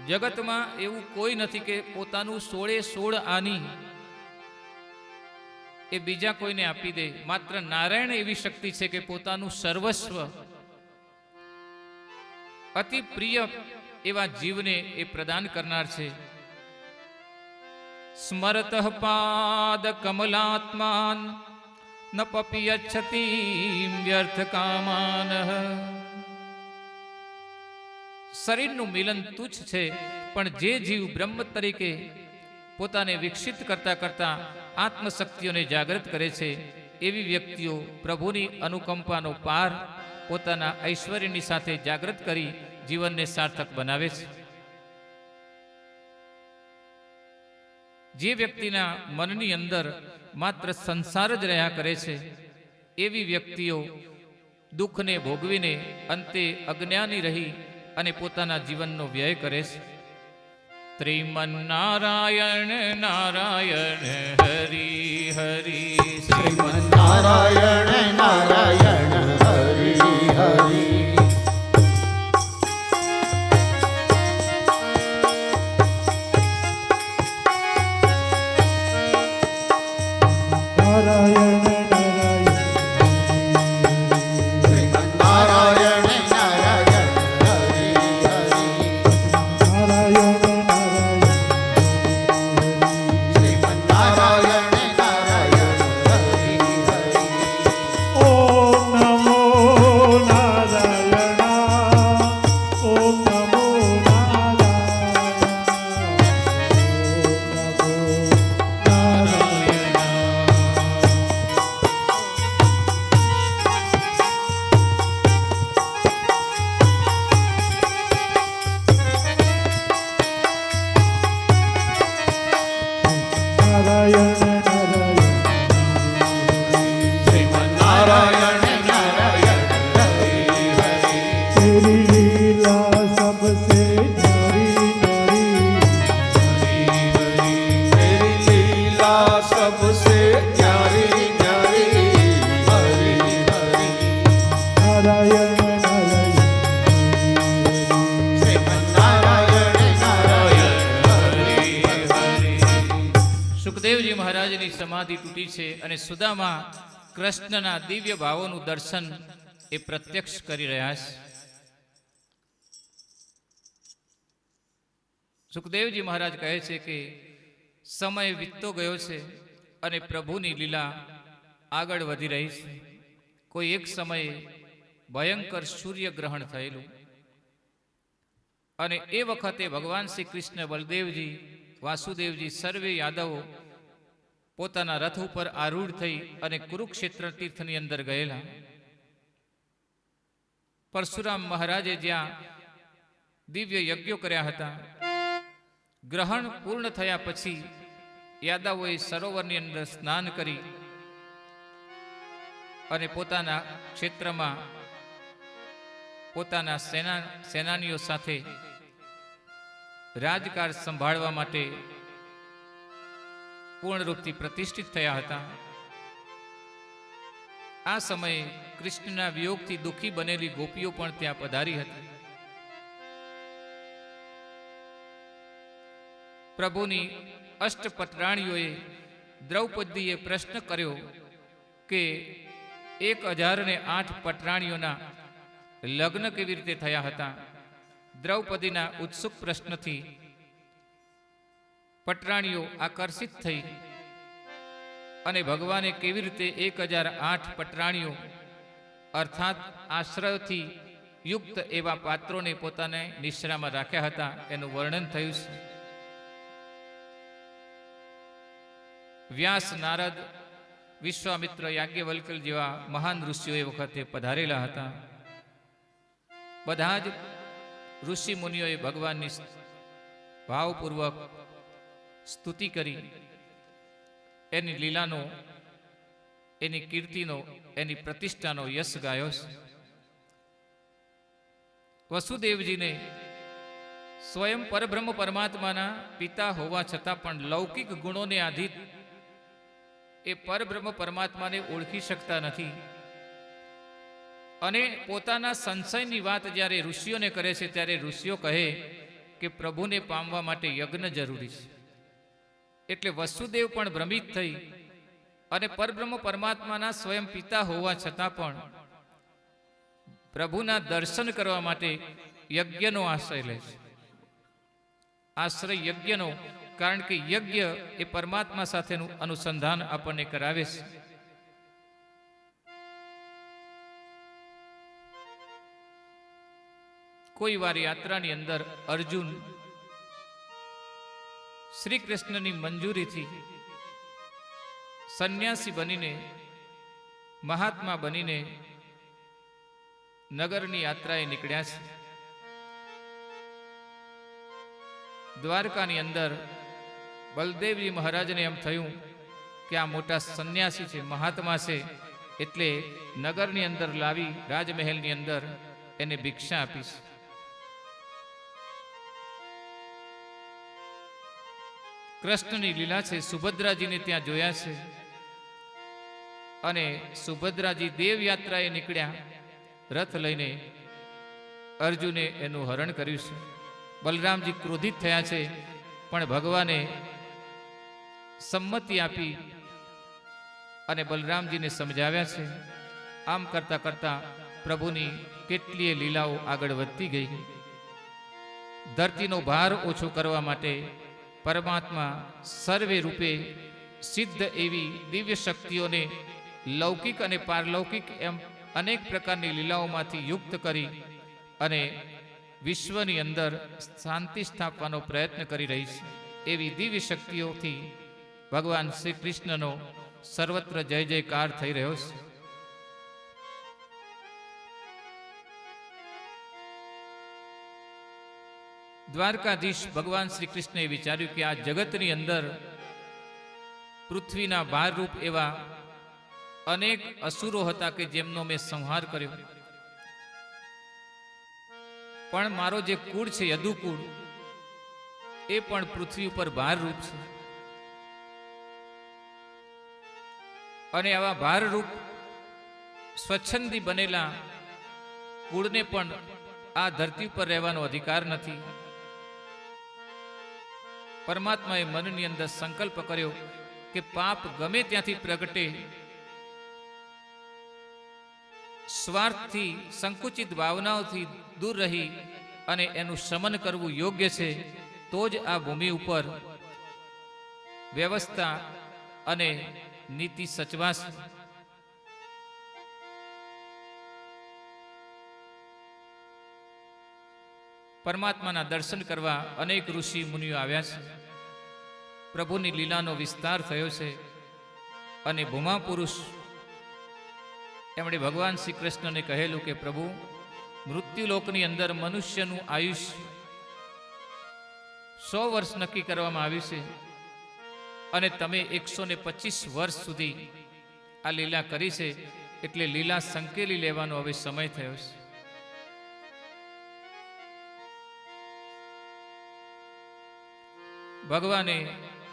જગતમાં એવું કોઈ નથી કે પોતાનું 16 આની એ બીજા કોઈને આપી દે. માત્ર નારાયણ એવી શક્તિ છે કે પોતાનું સર્વસ્વ અતિ પ્રિય એવા જીવને એ પ્રદાન કરનાર છે. સ્મરતઃ પાદ કમલાત્માન ન પપિયચ્છતિ વ્યર્થ કામાન. શરીરનું મિલન તુચ્છ છે, પણ જે જીવ બ્રહ્મ તરીકે પોતાને વિકસિત કરતા કરતા આત્મશક્તિઓને જાગૃત કરે છે, એવી વ્યક્તિઓ પ્રભુની અનુકંપાનો પાર પોતાના ઐશ્વર્યની સાથે જાગૃત કરી જીવનને સાર્થક બનાવે છે. જે વ્યક્તિના મનની અંદર માત્ર સંસાર જ રહ્યા કરે છે, એવી વ્યક્તિઓ દુઃખને ભોગવીને અંતે અજ્ઞાની રહી અને પોતાના જીવનનો વ્યય કરે છે. શ્રીમન્નારાયણ નારાયણ હરિ હરિ. શ્રીમન્નારાયણ નારાયણ હરિ હરિ. નારાયણ સુખદેવજી મહારાજની સમાધિ તૂટી છે અને સુદામા કૃષ્ણના દિવ્ય ભાવોનું દર્શન એ પ્રત્યક્ષ કરી રહ્યા છે. સુખદેવજી મહારાજ કહે છે કે સમય વીતતો ગયો છે અને પ્રભુની લીલા આગળ વધી રહી છે. કોઈ એક સમયે ભયંકર સૂર્યગ્રહણ થયેલું અને એ વખતે ભગવાન શ્રી કૃષ્ણ, બલદેવજી, વાસુદેવજી સર્વે યાદવો પોતાના રથ ઉપર આરૂઢ થઈ અને કુરુક્ષેત્ર તીર્થની અંદર ગયેલા. પરશુરામ મહારાજે જ્યાં દિવ્ય યજ્ઞો કર્યા હતા, ગ્રહણ પૂર્ણ થયા પછી યાદવોએ સરોવરની અંદર સ્નાન કરી અને પોતાના ક્ષેત્રમાં પોતાના સેનાનીઓ સાથે રાજકાજ સંભાળવા માટે પૂર્ણ રૂપથી પ્રતિષ્ઠિત થયા હતા. આ સમયે કૃષ્ણના વિયોગથી દુઃખી બનેલી ગોપીઓ પણ ત્યાં પધારી હતી. પ્રભુની અષ્ટપટરાણીઓએ દ્રૌપદીએ પ્રશ્ન કર્યો કે 1008 પટરાણીઓના લગ્ન કેવી રીતે થયા હતા. દ્રૌપદીના ઉત્સુક પ્રશ્નથી પટરાણીઓ આકર્ષિત થઈ અને ભગવાને કેવી રીતે 1008 પટરાણીઓ અર્થાત આશ્રયથી યુક્ત એવા પાત્રોને પોતાને નિશ્રામાં રાખ્યા હતા એનું વર્ણન થયું છે. વ્યાસ, નારદ, વિશ્વામિત્ર, યાજ્ઞવલ્ક્ય જેવા મહાન ઋષિઓ એ વખતે પધારેલા હતા. બધા જ ઋષિ મુનિઓએ ભગવાનની ભાવપૂર્વક સ્તુતિ કરી, એની લીલાનો, એની કીર્તિનો, એની પ્રતિષ્ઠાનો યશ ગાયો છે. વસુદેવજીને સ્વયં પરબ્રહ્મ પરમાત્માના પિતા હોવા છતાં પણ લૌકિક ગુણોને આધીન એ પરબ્રહ્મ પરમાત્માને ઓળખી શકતા નથી અને પોતાના સંશયની વાત જ્યારે ઋષિઓને કરે છે ત્યારે ઋષિઓ કહે કે પ્રભુને પામવા માટે યજ્ઞ જરૂરી છે. એટલે વસુદેવ પણ ભ્રમિત થઈ અને પરબ્રહ્મ પરમાત્માના સ્વયં પિતા હોવા છતાં પણ પ્રભુના દર્શન કરવા માટે યજ્ઞનો આશ્રય લે છે. આશ્રય યજ્ઞનો, કારણ કે યજ્ઞ એ પરમાત્મા સાથેનું અનુસંધાન આપણને કરાવે છે. કોઈ વાર યાત્રાની અંદર અર્જુન શ્રી કૃષ્ણની મંજૂરીથી સંન્યાસી બનીને, મહાત્મા બનીને નગરની યાત્રાએ નીકળ્યા છે. દ્વારકાની અંદર બલદેવજી મહારાજને એમ થયું કે આ મોટા સંન્યાસી છે, મહાત્મા છે, એટલે નગરની અંદર લાવી રાજમહેલની અંદર એને ભિક્ષા આપીશ. કૃષ્ણની લીલા છે, સુભદ્રાજીને ત્યાં જોયા છે અને સુભદ્રાજી દેવયાત્રાએ નીકળ્યા રથ લઈને. અર્જુને એનું હરણ કર્યું છે. બલરામજી ક્રોધિત થયા છે, પણ ભગવાને સંમતિ આપી અને બલરામજીને સમજાવ્યા છે. આમ કરતા કરતા પ્રભુની કેટલીય લીલાઓ આગળ વધતી ગઈ. ધરતીનો ભાર ઓછો કરવા માટે પરમાત્મા સર્વે રૂપે સિદ્ધ એવી દિવ્ય શક્તિઓને લૌકિક અને પારલૌકિક એમ અનેક પ્રકારની લીલાઓમાંથી યુક્ત કરી અને વિશ્વની અંદર શાંતિ સ્થાપવાનો પ્રયત્ન કરી રહી છે. એવી દિવ્ય શક્તિઓથી ભગવાન શ્રી કૃષ્ણનો સર્વત્ર જય જયકાર થઈ રહ્યો છે. દ્વારકાધીશ ભગવાન શ્રી કૃષ્ણએ વિચાર્યું કે આ જગતની અંદર પૃથ્વીના ભારરૂપ એવા અનેક અસુરો હતા કે જેમનો મેં સંહાર કર્યો, પણ મારો જે કુળ છે યદુકુળ એ પણ પૃથ્વી ઉપર ભારરૂપ છે. અને આવા ભારરૂપ સ્વચ્છંદી બનેલા કુળને પણ આ ધરતી પર રહેવાનો અધિકાર નથી. પરમાત્માએ મનની અંદર સંકલ્પ કર્યો કે પાપ ગમે ત્યાંથી પ્રગટે, સ્વાર્થથી, સંકુચિત ભાવનાઓથી દૂર રહી અને એનું શમન કરવું યોગ્ય છે. તો જ આ ભૂમિ ઉપર વ્યવસ્થા અને નીતિ સચવાશે. પરમાત્માના દર્શન કરવા અનેક ઋષિ મુનિઓ આવ્યા છે. પ્રભુની લીલાનો વિસ્તાર થયો છે અને ભૂમા પુરુષ એમણે ભગવાન શ્રી કૃષ્ણને કહેલું કે પ્રભુ, મૃત્યુલોકની અંદર મનુષ્યનું આયુષ્ય 100 વર્ષ નક્કી કરવામાં આવ્યું છે અને તમે 125 વર્ષ સુધી આ લીલા કરી છે, એટલે લીલા સંકેલી લેવાનો હવે સમય થયો છે. ભગવાને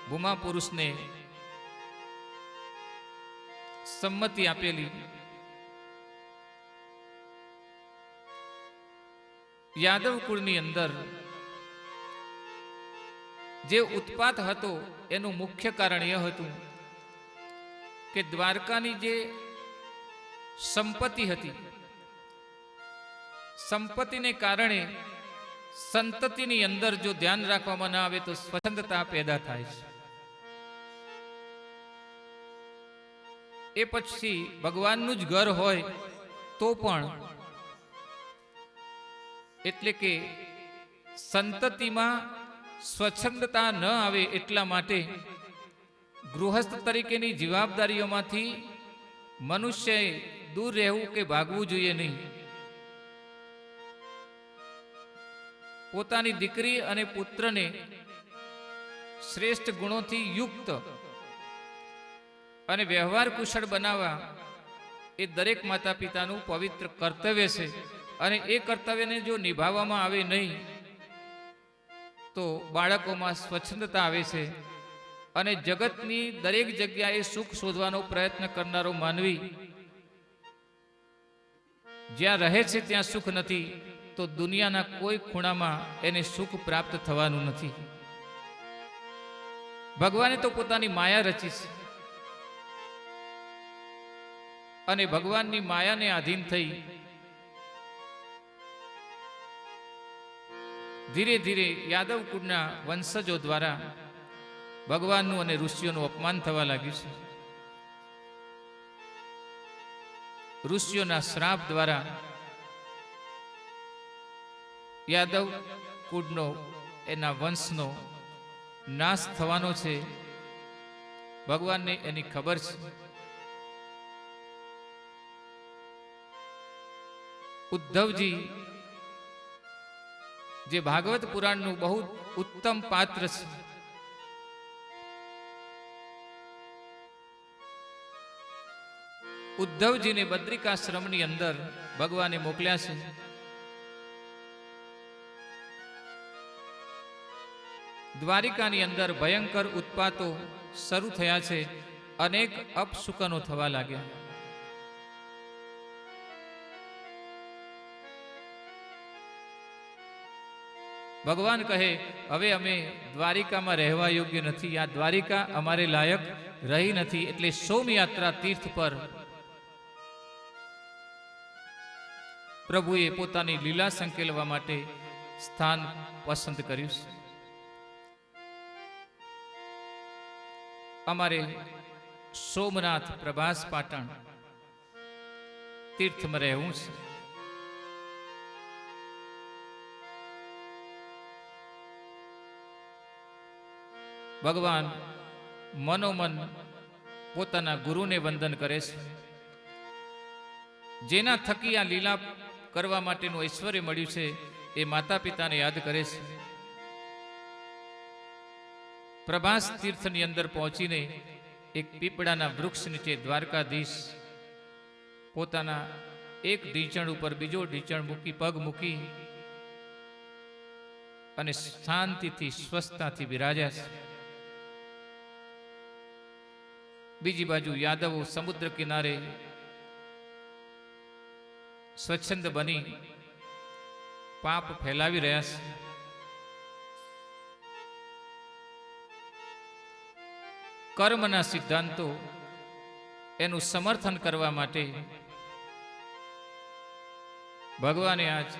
ભૂમા પુરુષને સંમતિ આપેલી. યાદવ કુળની અંદર જે ઉત્પાત હતો એનું મુખ્ય કારણ એ હતું કે દ્વારકાની જે સંપત્તિ હતી, સંપત્તિને કારણે સંતતિની અંદર જો ધ્યાન રાખવામાં ના આવે તો સ્વચ્છંદતા પેદા થાય છે. એ પછી ભગવાનનું જ ઘર હોય તો પણ, એટલે કે સંતતિમાં સ્વચ્છંદતા ન આવે એટલા માટે ગૃહસ્થ તરીકેની જવાબદારીઓમાંથી મનુષ્યએ દૂર રહેવું કે ભાગવું જોઈએ નહીં. પોતાની દીકરી અને પુત્રને શ્રેષ્ઠ ગુણોથી યુક્ત અને વ્યવહાર કુશળ બનાવવા એ દરેક માતા પિતાનું પવિત્ર કર્તવ્ય છે. અને એ કર્તવ્યને જો નિભાવવામાં આવે નહીં તો બાળકોમાં સ્વચ્છંદતા આવે છે અને જગતની દરેક જગ્યાએ સુખ શોધવાનો પ્રયત્ન કરનારો માનવી જ્યાં રહે છે ત્યાં સુખ નથી, તો દુનિયાના કોઈ ખૂણામાં એને સુખ પ્રાપ્ત થવાનું નથી. ભગવાને તો પોતાની માયા રચી છે અને ભગવાનની માયાને આધીન થઈ ધીરે ધીરે યાદવ કુળના વંશજો દ્વારા ભગવાનનું અને ઋષિઓનું અપમાન થવા લાગ્યું છે. ઋષિઓના શ્રાપ દ્વારા યાદવ કુળનો, એના વંશનો નાશ થવાનો છે. ભગવાનને એની ખબર છે. ઉદ્ધવજી જે ભાગવત પુરાણનું બહુ ઉત્તમ પાત્ર છે, ઉદ્ધવજીને બદ્રિકાશ્રમની અંદર ભગવાને મોકલ્યા છે. દ્વારિકાની અંદર ભયંકર ઉત્પાતો શરૂ થયા છે, અનેક અપશુકનો થવા લાગ્યા. ભગવાન કહે, હવે અમે દ્વારિકામાં રહેવા યોગ્ય નથી, આ દ્વારિકા અમારે લાયક રહી નથી. એટલે સોમયાત્રા તીર્થ પર પ્રભુએ પોતાની લીલા સંકેલવા માટે સ્થાન પસંદ કર્યું છે. અમારે સોમનાથ પ્રભાસ પાટણ તીર્થમાં રહેવું છે. ભગવાન મનોમન પોતાના ગુરુને વંદન કરે છે. જેના થકી આ લીલા કરવા માટેનું ઐશ્વર્ય મળ્યું છે એ માતા પિતાને યાદ કરે છે. પ્રભાસ તીર્થની અંદર પહોંચીને એક પીપળાના વૃક્ષ નીચે દ્વારકાધીશ પોતાના એક ઢીંચણ ઉપર બીજો ઢીંચણ મૂકી, પગ મૂકી અને શાંતિથી સ્વસ્થતાથી બિરાજ્યા છે. બીજી બાજુ યાદવો સમુદ્ર કિનારે સ્વચ્છંદ બની પાપ ફેલાવી રહ્યા છે. કર્મના સિદ્ધાંતો એનું સમર્થન કરવા માટે ભગવાને આજ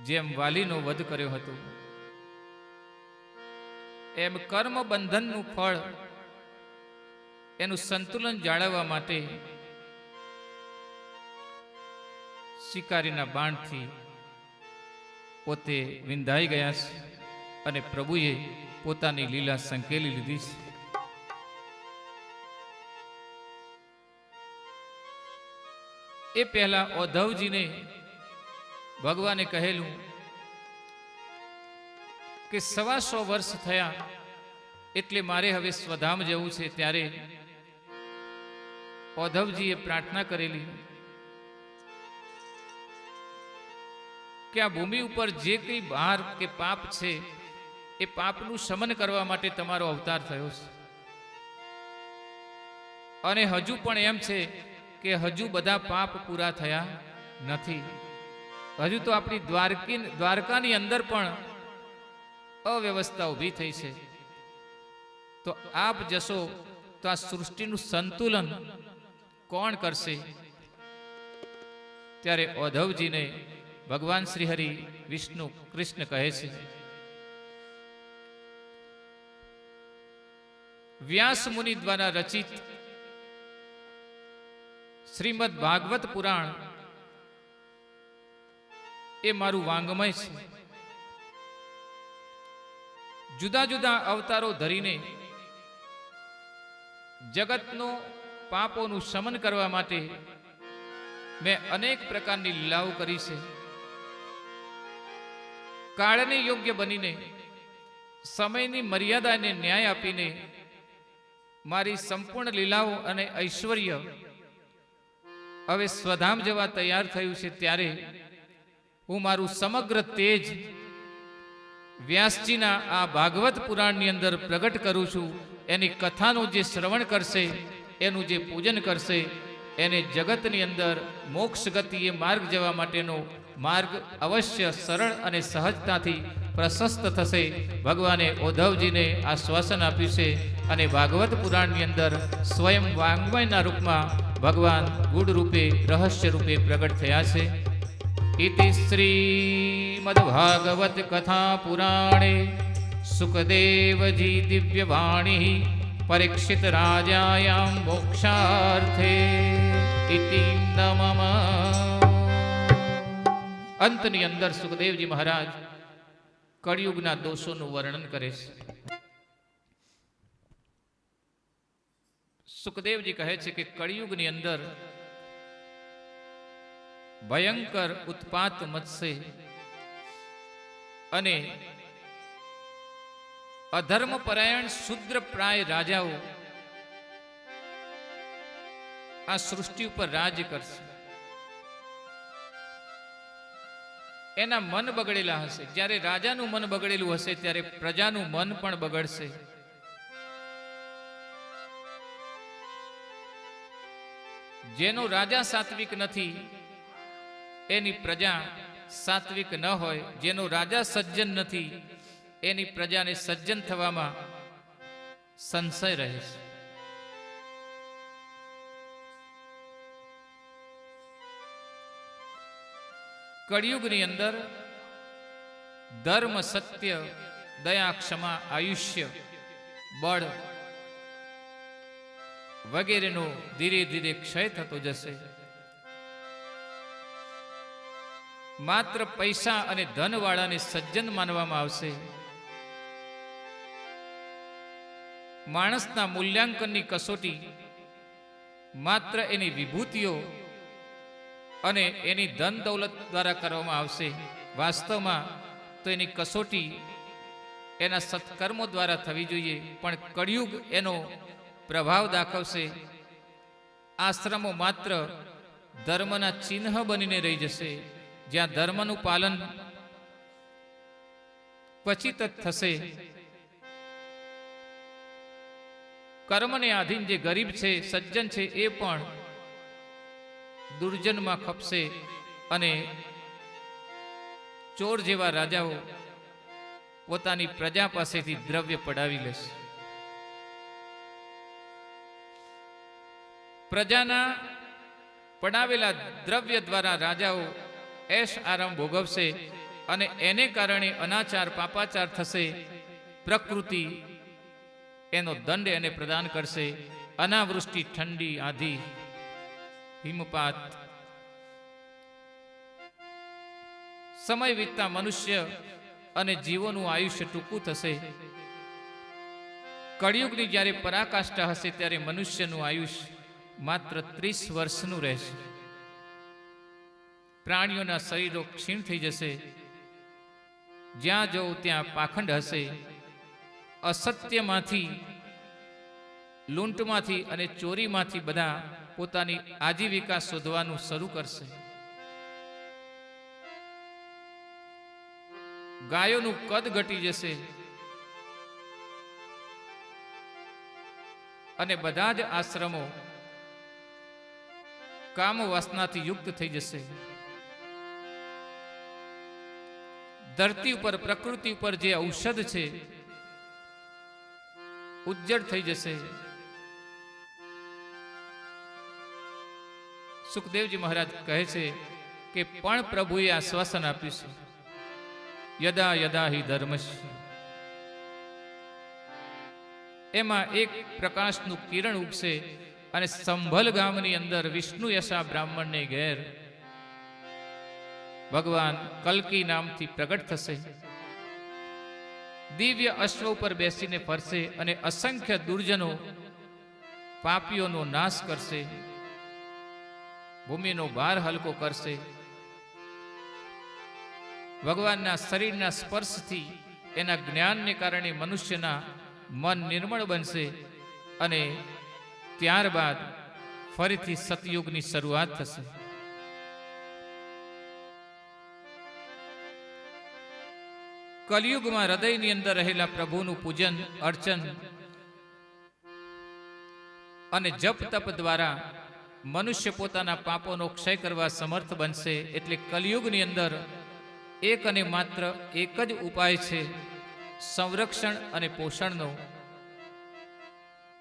જેમ વાલીનો વધ કર્યો હતો એમ કર્મ બંધનનું ફળ એનું સંતુલન જાળવવા માટે શિકારીના બાણથી પોતે વિંધાઈ ગયા છે અને પ્રભુએ પોતાની લીલા સંકેલી લીધી છે. એ પહેલા ઉદ્ધવજીને ભગવાને કહેલું કે 125 વર્ષ થયા એટલે મારે હવે સ્વધામ જવું છે. ત્યારે ઉદ્ધવજીએ પ્રાર્થના કરેલી કે આ ભૂમિ ઉપર જે કંઈ બહાર કે પાપ છે એ પાપનું શમન કરવા માટે તમારો અવતાર થયો છે. અને હજુ પણ એમ છે કે હજુ બધા પાપ પૂરા થયા નથી. હજુ તો આપણી દ્વારકાની અંદર પણ અવ્યવસ્થા ઊભી થઈ છે. તો આપ જશો તો આ સૃષ્ટિનું સંતુલન કોણ કરશે? ત્યારે ઉદ્ધવજીને ભગવાન શ્રી હરિ વિષ્ણુ કૃષ્ણ કહે છે, વ્યાસ મુનિ દ્વારા રચિત શ્રીમદ ભાગવત પુરાણ એ મારું વાંગમય છે. જુદા જુદા અવતારો ધરીને જગતનો પાપોનું શમન કરવા માટે મેં અનેક પ્રકારની લીલાઓ કરી છે. કાળને યોગ્ય બનીને સમયની મર્યાદાને ન્યાય આપીને મારી સંપૂર્ણ લીલાઓ અને ઐશ્વર્ય હવે સ્વધામ જવા તૈયાર થયું છે. ત્યારે હું મારું સમગ્ર તેજ વ્યાસજીના આ ભાગવત પુરાણની અંદર પ્રગટ કરું છું. એની કથાનું જે શ્રવણ કરશે, એનું જે પૂજન કરશે, એને જગતની અંદર મોક્ષ ગતિએ માર્ગ જવા માટેનો માર્ગ અવશ્ય સરળ અને સહજતાથી પ્રશસ્ત થશે. ભગવાને ઉદ્ધવજીને આશ્વાસન આપ્યું છે અને ભાગવત પુરાણની અંદર સ્વયં વાંગ્મયના રૂપમાં ભગવાન ગુડ રૂપે, રહસ્ય રૂપે પ્રગટ થયા છે. ઇતિ શ્રીમદ ભાગવત કથા પુરાણે સુખદેવજી દિવ્ય વાણી પરીક્ષિત રાજાયામ મોક્ષાર્થે ઇતિ નમઃ. અંતની અંદર સુખદેવજી મહારાજ કળિયુગના દોષોનું વર્ણન કરે છે. સુખદેવજી કહે છે કે કળિયુગની અંદર ભયંકર ઉત્પાત મચશે અને અધર્મપરાયણ શુદ્ર પ્રાય રાજાઓ આ સૃષ્ટિ ઉપર રાજ કરશે. એના મન બગડેલા હશે. જ્યારે રાજાનું મન બગડેલું હશે ત્યારે પ્રજાનું મન પણ બગડશે. જેનો રાજા સાત્વિક નથી એની પ્રજા સાત્વિક ન હોય. જેનો રાજા સજ્જન નથી એની પ્રજાને સજ્જન થવામાં સંશય રહે છે. કળિયુગની અંદર ધર્મ, સત્ય, દયા, ક્ષમા, આયુષ્ય, બળ વગેરેનો ધીરે ધીરે ક્ષય થતો જશે. માત્ર પૈસા અને ધનવાળાને સજ્જન માનવામાં આવશે. માણસના મૂલ્યાંકનની કસોટી માત્ર એની વિભૂતિઓ અને એની ધન દૌલત દ્વારા કરવામાં આવશે. વાસ્તવમાં તો એની કસોટી એના સત્કર્મો દ્વારા થવી જોઈએ. પણ કળિયુગ એનો પ્રભાવ દાખવશે. આશ્રમો માત્ર ધર્મના ચિહ્ન બનીને રહી જશે. જ્યાં ધર્મનું પાલન ક્વચિત થશે. કર્મને આધીન જે ગરીબ છે, સજ્જન છે, એ પણ દુર્જનમાં ખપશે અને ચોર જેવા રાજાઓ પોતાની પ્રજા પાસેથી દ્રવ્ય પડાવી લેશે. પ્રજાના પડાવેલા દ્રવ્ય દ્વારા રાજાઓ એશ આરામ ભોગવશે અને એને કારણે અનાચાર, પાપાચાર થશે. પ્રકૃતિ એનો દંડ એને પ્રદાન કરશે. અનાવૃષ્ટિ, ઠંડી, આંધી, હિમપાત. સમય વીતતા મનુષ્ય અને જીવોનું આયુષ્ય ટૂંકું થશે. કળિયુગની જ્યારે પરાકાષ્ઠા હશે ત્યારે મનુષ્યનું આયુષ્ય માત્ર 30 વર્ષનું રહેશે. પ્રાણીઓના શરીરો ક્ષીણ થઈ જશે. જ્યાં જવું ત્યાં પાખંડ હશે. અસત્યમાંથી, લૂંટમાંથી અને ચોરીમાંથી બધા પોતાની આજીવિકા શોધવાનું શરૂ કરશે. ગાયોનું કદ ઘટી જશે અને બધા જ આશ્રમો કામ વાસનાથી યુક્ત થઈ જશે. ધરતી ઉપર પ્રકૃતિ ઉપર જે ઔષધ છે ઉજ્જડ થઈ જશે. સુખદેવજી મહારાજ કહે છે કે પણ પ્રભુએ આશ્વાસન આપ્યું છે, યદા યદા હિ ધર્મસ્ય. એમાં એક પ્રકાશનું કિરણ ઉગશે અને સંભલ ગામની અંદર વિષ્ણુ યશા બ્રાહ્મણને ઘેર ભગવાન કલ્કી નામથી પ્રગટ થશે. દિવ્ય અશ્વ ઉપર બેસીને ફરશે અને અસંખ્ય દુર્જનો પાપીઓનો નાશ કરશે, ભૂમિનો ભાર હલકો કરશે. ભગવાનના શરીરના સ્પર્શથી એના જ્ઞાનને કારણે મનુષ્યના મન નિર્મળ બનશે અને ત્યારબાદ ફરીથી સતયુગની શરૂઆત થશે. કલયુગમાં હૃદયની અંદર રહેલા પ્રભુનું પૂજન અર્ચન અને જપ તપ દ્વારા મનુષ્ય પોતાના પાપોનો ક્ષય કરવા સમર્થ બનશે. એટલે કલયુગની અંદર એક અને માત્ર એક જ ઉપાય છે, સંરક્ષણ અને પોષણનો.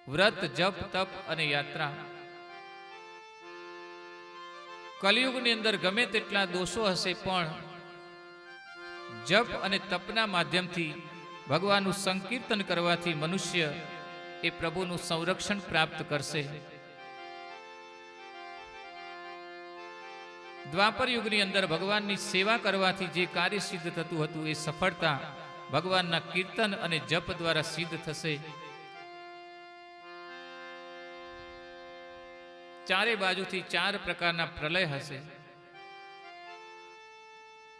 વ્રત, જપ, તપ અને યાત્રા. કલયુગની અંદર ગમે તેટલા દોષો હશે પણ જપ અને તપના માધ્યમથી ભગવાનનું સંકીર્તન કરવાથી મનુષ્ય એ પ્રભુનું સંરક્ષણ પ્રાપ્ત કરશે. દ્વાપર યુગની અંદર ભગવાનની સેવા કરવાથી જે કાર્ય સિદ્ધ થતું હતું એ સફળતા ભગવાનના કીર્તન અને જપ દ્વારા સિદ્ધ થશે. ચારે બાજુથી ચાર પ્રકારના પ્રલય હશે.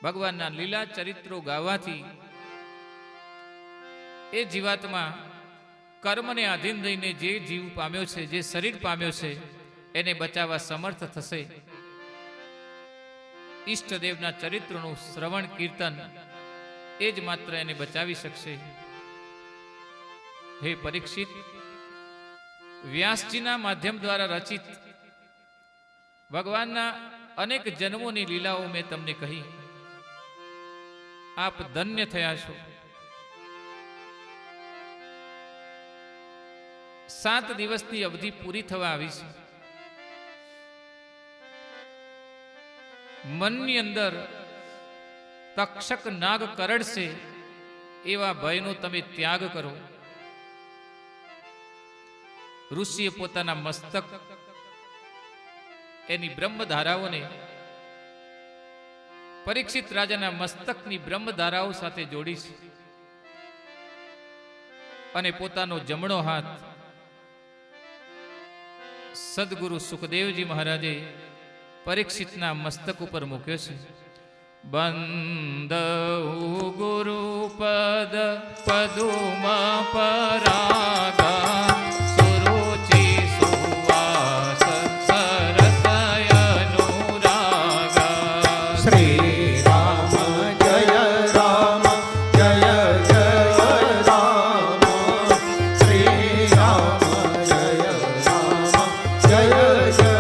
ભગવાનના લીલા ચરિત્રો ગાવાથી એ જીવાત્મા કર્મને આધીન રહીને જે જીવ પામ્યો છે, જે શરીર પામ્યો છે, એને બચાવવા સમર્થ થશે. ઈષ્ટદેવના ચરિત્રોનું શ્રવણ કીર્તન એ જ માત્ર એને બચાવી શકશે. હે પરીક્ષિત, વ્યાસજીના માધ્યમ દ્વારા રચિત ભગવાનના અનેક જન્મોની લીલાઓ મેં તમને કહી. આપ ધન્ય થયા છો. 7 દિવસની અવધિ પૂરી થવા આવી છે. મનની અંદર તક્ષક નાગ કરડશે એવા ભયનો તમે ત્યાગ કરો. ઋષિએ પોતાના મસ્તક એની બ્રહ્મધારાઓને પરીક્ષિત રાજાના મસ્તકની બ્રહ્મધારાઓ સાથે જોડી છે અને પોતાનો જમણો હાથ સદગુરુ સુખદેવજી મહારાજે પરીક્ષિતના મસ્તક ઉપર મૂક્યો છે. બંદહુ ગુરુપદ પદુમ પરાગા સુરુચિ સુવાસ સરસયનુરાગા. શ્રી રામ જય રામ જય જય રામ. શ્રી રામ જય રામ જય જય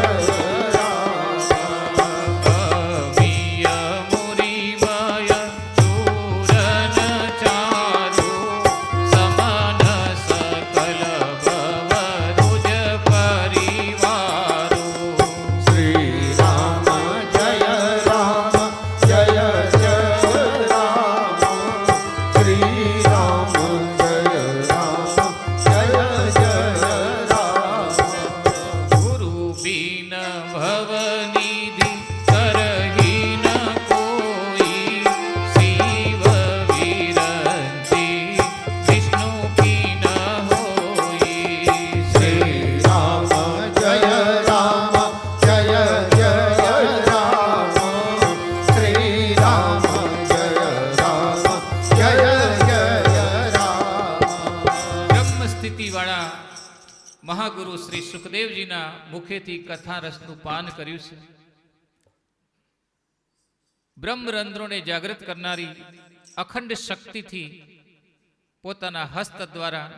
મહાગુરુ શ્રી સુખદેવજીના મુખેથી કથા રસનું પાન કર્યું છે. બ્રહ્મરંધ્રોને જાગૃત કરનારી અખંડ શક્તિથી પોતાના હસ્ત દ્વારા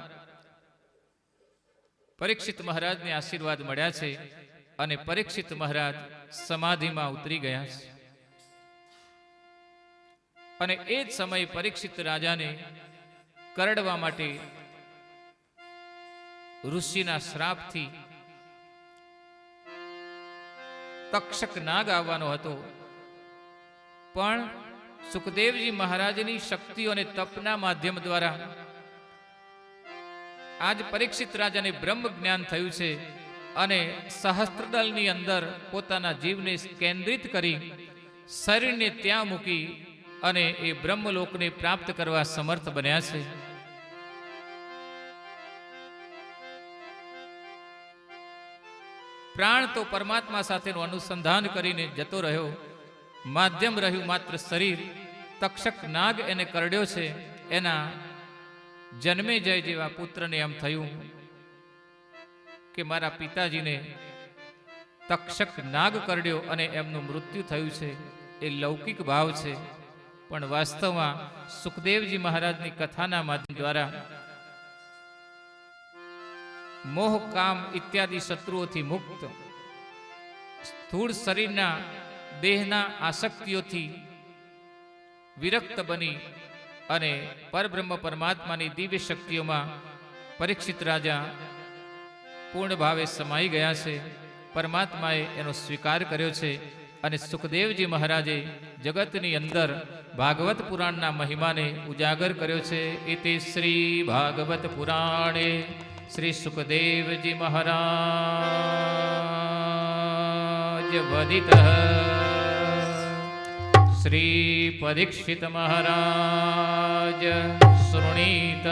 પરીક્ષિત મહારાજને આશીર્વાદ મળ્યા છે. અને પરીક્ષિત મહારાજ સમાધિમાં ઉતરી ગયા છે. અને એ જ સમયે પરીક્ષિત રાજાને કરડવા માટે ઋષિના શ્રાપથી તક્ષક નાગ આવવાનો હતો, પણ સુખદેવજી મહારાજની શક્તિઓ અને તપના માધ્યમ દ્વારા આજ પરીક્ષિત રાજાને બ્રહ્મ જ્ઞાન થયું છે અને સહસ્ત્રદળની અંદર પોતાના જીવને કેન્દ્રિત કરી શરીરને ત્યાં મૂકી અને એ બ્રહ્મલોકને પ્રાપ્ત કરવા સમર્થ બન્યા છે. પ્રાણ તો પરમાત્મા સાથેનું અનુસંધાન કરીને જતો રહ્યો, માધ્યમ રહ્યું માત્ર શરીર. તક્ષક નાગ એને કરડ્યો છે. એના જન્મે જય જેવા પુત્રને એમ થયું કે મારા પિતાજીને તક્ષક નાગ કરડ્યો અને એમનું મૃત્યુ થયું છે. એ લૌકિક ભાવ છે, પણ વાસ્તવમાં સુખદેવજી મહારાજની કથાના માધ્યમ દ્વારા મોહ કામ ઇત્યાદિ શત્રુઓથી મુક્ત, સ્થૂળ શરીરના દેહના આસક્તિઓથી વિરક્ત બની અને પરબ્રહ્મ પરમાત્માની દિવ્ય શક્તિઓમાં પરીક્ષિત રાજા પૂર્ણ ભાવે સમાઈ ગયા છે. પરમાત્માએ એનો સ્વીકાર કર્યો છે અને સુખદેવજી મહારાજે જગતની અંદર ભાગવત પુરાણના મહિમાને ઉજાગર કર્યો છે. ઇતિ શ્રી ભાગવત પુરાણે શ્રી સુખદેવજી મહારાજ વદિત શ્રી પરીક્ષિત મહારાજ શૃણીત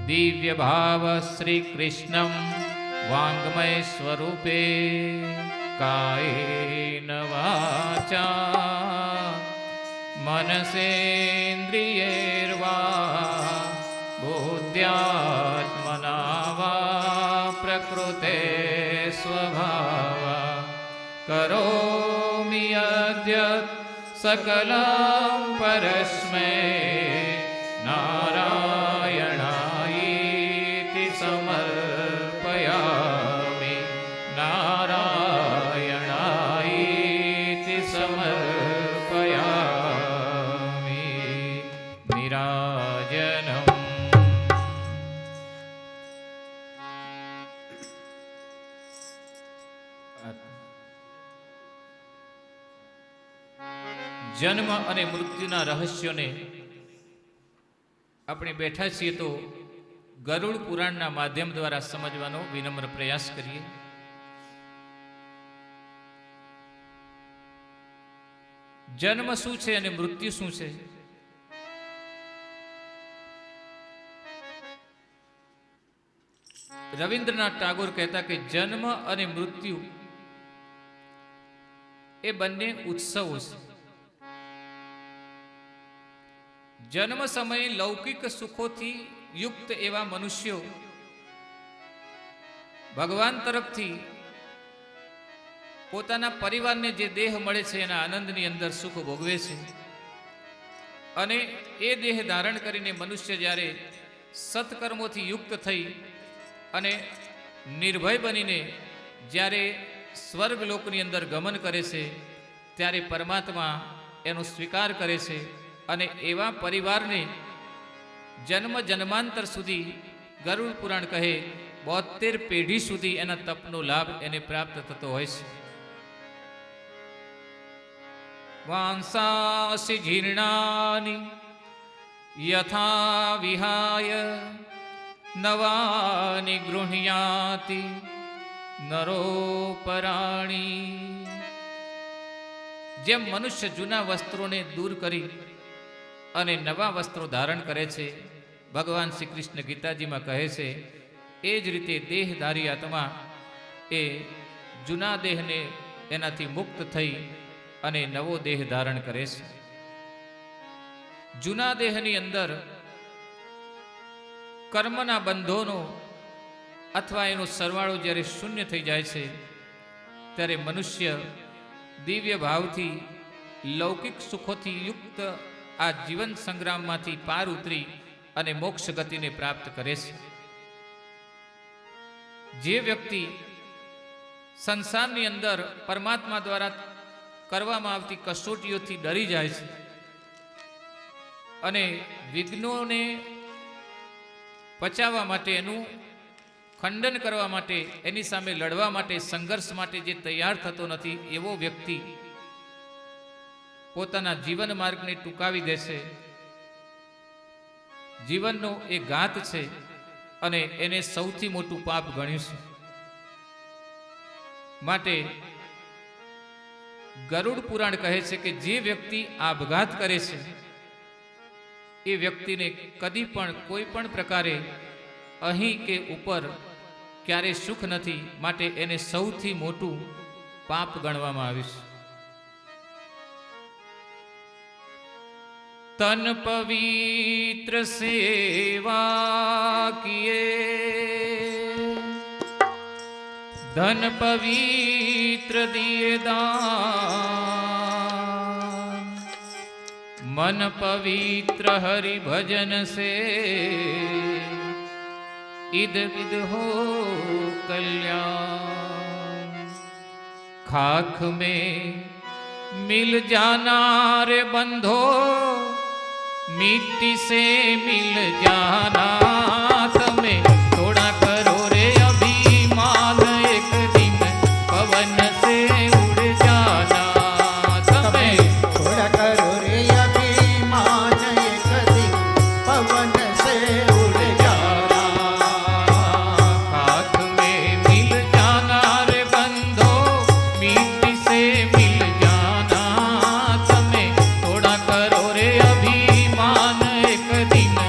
દિવ્ય ભાવ શ્રી કૃષ્ણમ વાંગમય સ્વરૂપે કાયેન વાચા મનસેન્દ્રિયૈર્વા બુદ્ધ્યાત્મના વા પ્રકૃતે સ્વભાવા કરોમિ અદ્ય સકલં પરસ્મૈ નારાયણાયિતિ સમર્પયામિ. નારાયણાયિતિ સમર્પયામિ. નિરાજનમ. જન્મ અને મૃત્યુના રહસ્યોને આપણે બેઠા છીએ તો ગરુડ પુરાણના માધ્યમ દ્વારા સમજવાનો વિનમ્ર પ્રયાસ કરીએ. જન્મ શું છે અને મૃત્યુ શું છે? રવિન્દ્રનાથ ટાગોર કહેતા કે જન્મ અને મૃત્યુ એ બંને ઉત્સવો છે. જન્મ સમયે લૌકિક સુખોથી યુક્ત એવા મનુષ્યો ભગવાન તરફથી પોતાના પરિવારને જે દેહ મળે છે એના આનંદની અંદર સુખ ભોગવે છે. અને એ દેહ ધારણ કરીને મનુષ્ય જ્યારે સત્કર્મોથી યુક્ત થઈ અને નિર્ભય બનીને જ્યારે સ્વર્ગલોકની અંદર ગમન કરે છે ત્યારે પરમાત્મા એનો સ્વીકાર કરે છે અને એવા પરિવારને જન્મ જન્માંતર સુધી ગરુડ પુરાણ કહે 72 પેઢી સુધી એના તપનો લાભ એને પ્રાપ્ત થતો હોય છે. વાંસાસી જીર્ણાની યથા વિહાય નવાની ગૃહ્યાતિ નરોપરાણી. જેમ મનુષ્ય જૂના વસ્ત્રોને દૂર કરી અને નવા વસ્ત્રો ધારણ કરે છે, ભગવાન શ્રી કૃષ્ણ ગીતાજીમાં કહે છે, એ જ રીતે દેહધારી આત્મા એ જૂના દેહને એનાથી મુક્ત થઈ અને નવો દેહ ધારણ કરે છે. જૂના દેહની અંદર કર્મના બંધોનો અથવા એનો સરવાળો જ્યારે શૂન્ય થઈ જાય છે ત્યારે મનુષ્ય દિવ્ય ભાવથી લૌકિક સુખોથી યુક્ત આ જીવન સંગ્રામમાંથી પાર ઉતરી અને મોક્ષ ગતિને પ્રાપ્ત કરે છે. જે વ્યક્તિ સંસારની અંદર પરમાત્મા દ્વારા કરવામાં આવતી કસોટીઓથી ડરી જાય છે અને વિઘ્નોને પચાવવા માટે, એનું ખંડન કરવા માટે, એની સામે લડવા માટે, સંઘર્ષ માટે જે તૈયાર થતો નથી, એવો વ્યક્તિ પોતાના જીવન માર્ગને ટૂંકાવી દેશે. જીવનનો એ ઘાત છે અને એને સૌથી મોટું પાપ ગણ્યું છે. માટે ગરુડ પુરાણ કહે છે કે જે વ્યક્તિ આપઘાત કરે છે એ વ્યક્તિને કદી પણ કોઈ પણ પ્રકારે અહીં કે ઉપર ક્યારે સુખ નથી. માટે એને સૌથી મોટું પાપ ગણવામાં આવ્યું છે. तन पवित्र सेवा किए, धन पवित्र दिए दान, मन पवित्र हरि भजन से इद विद हो कल्याण. खाक में मिल जाना रे बंधो, मिट्टी से मिल जाना. तमें थोड़ा करो रे अभिमान, एक दिन पवन से उड़ जाना. તમે થોડા કરો રે અભિમાન, એક દિન પવન સે ઉડ જાના. हाथ में मिल जाना रे बंधो, मिट्टी से मिल जाना. तमें थोड़ा करो रे अभिमान, एक दिन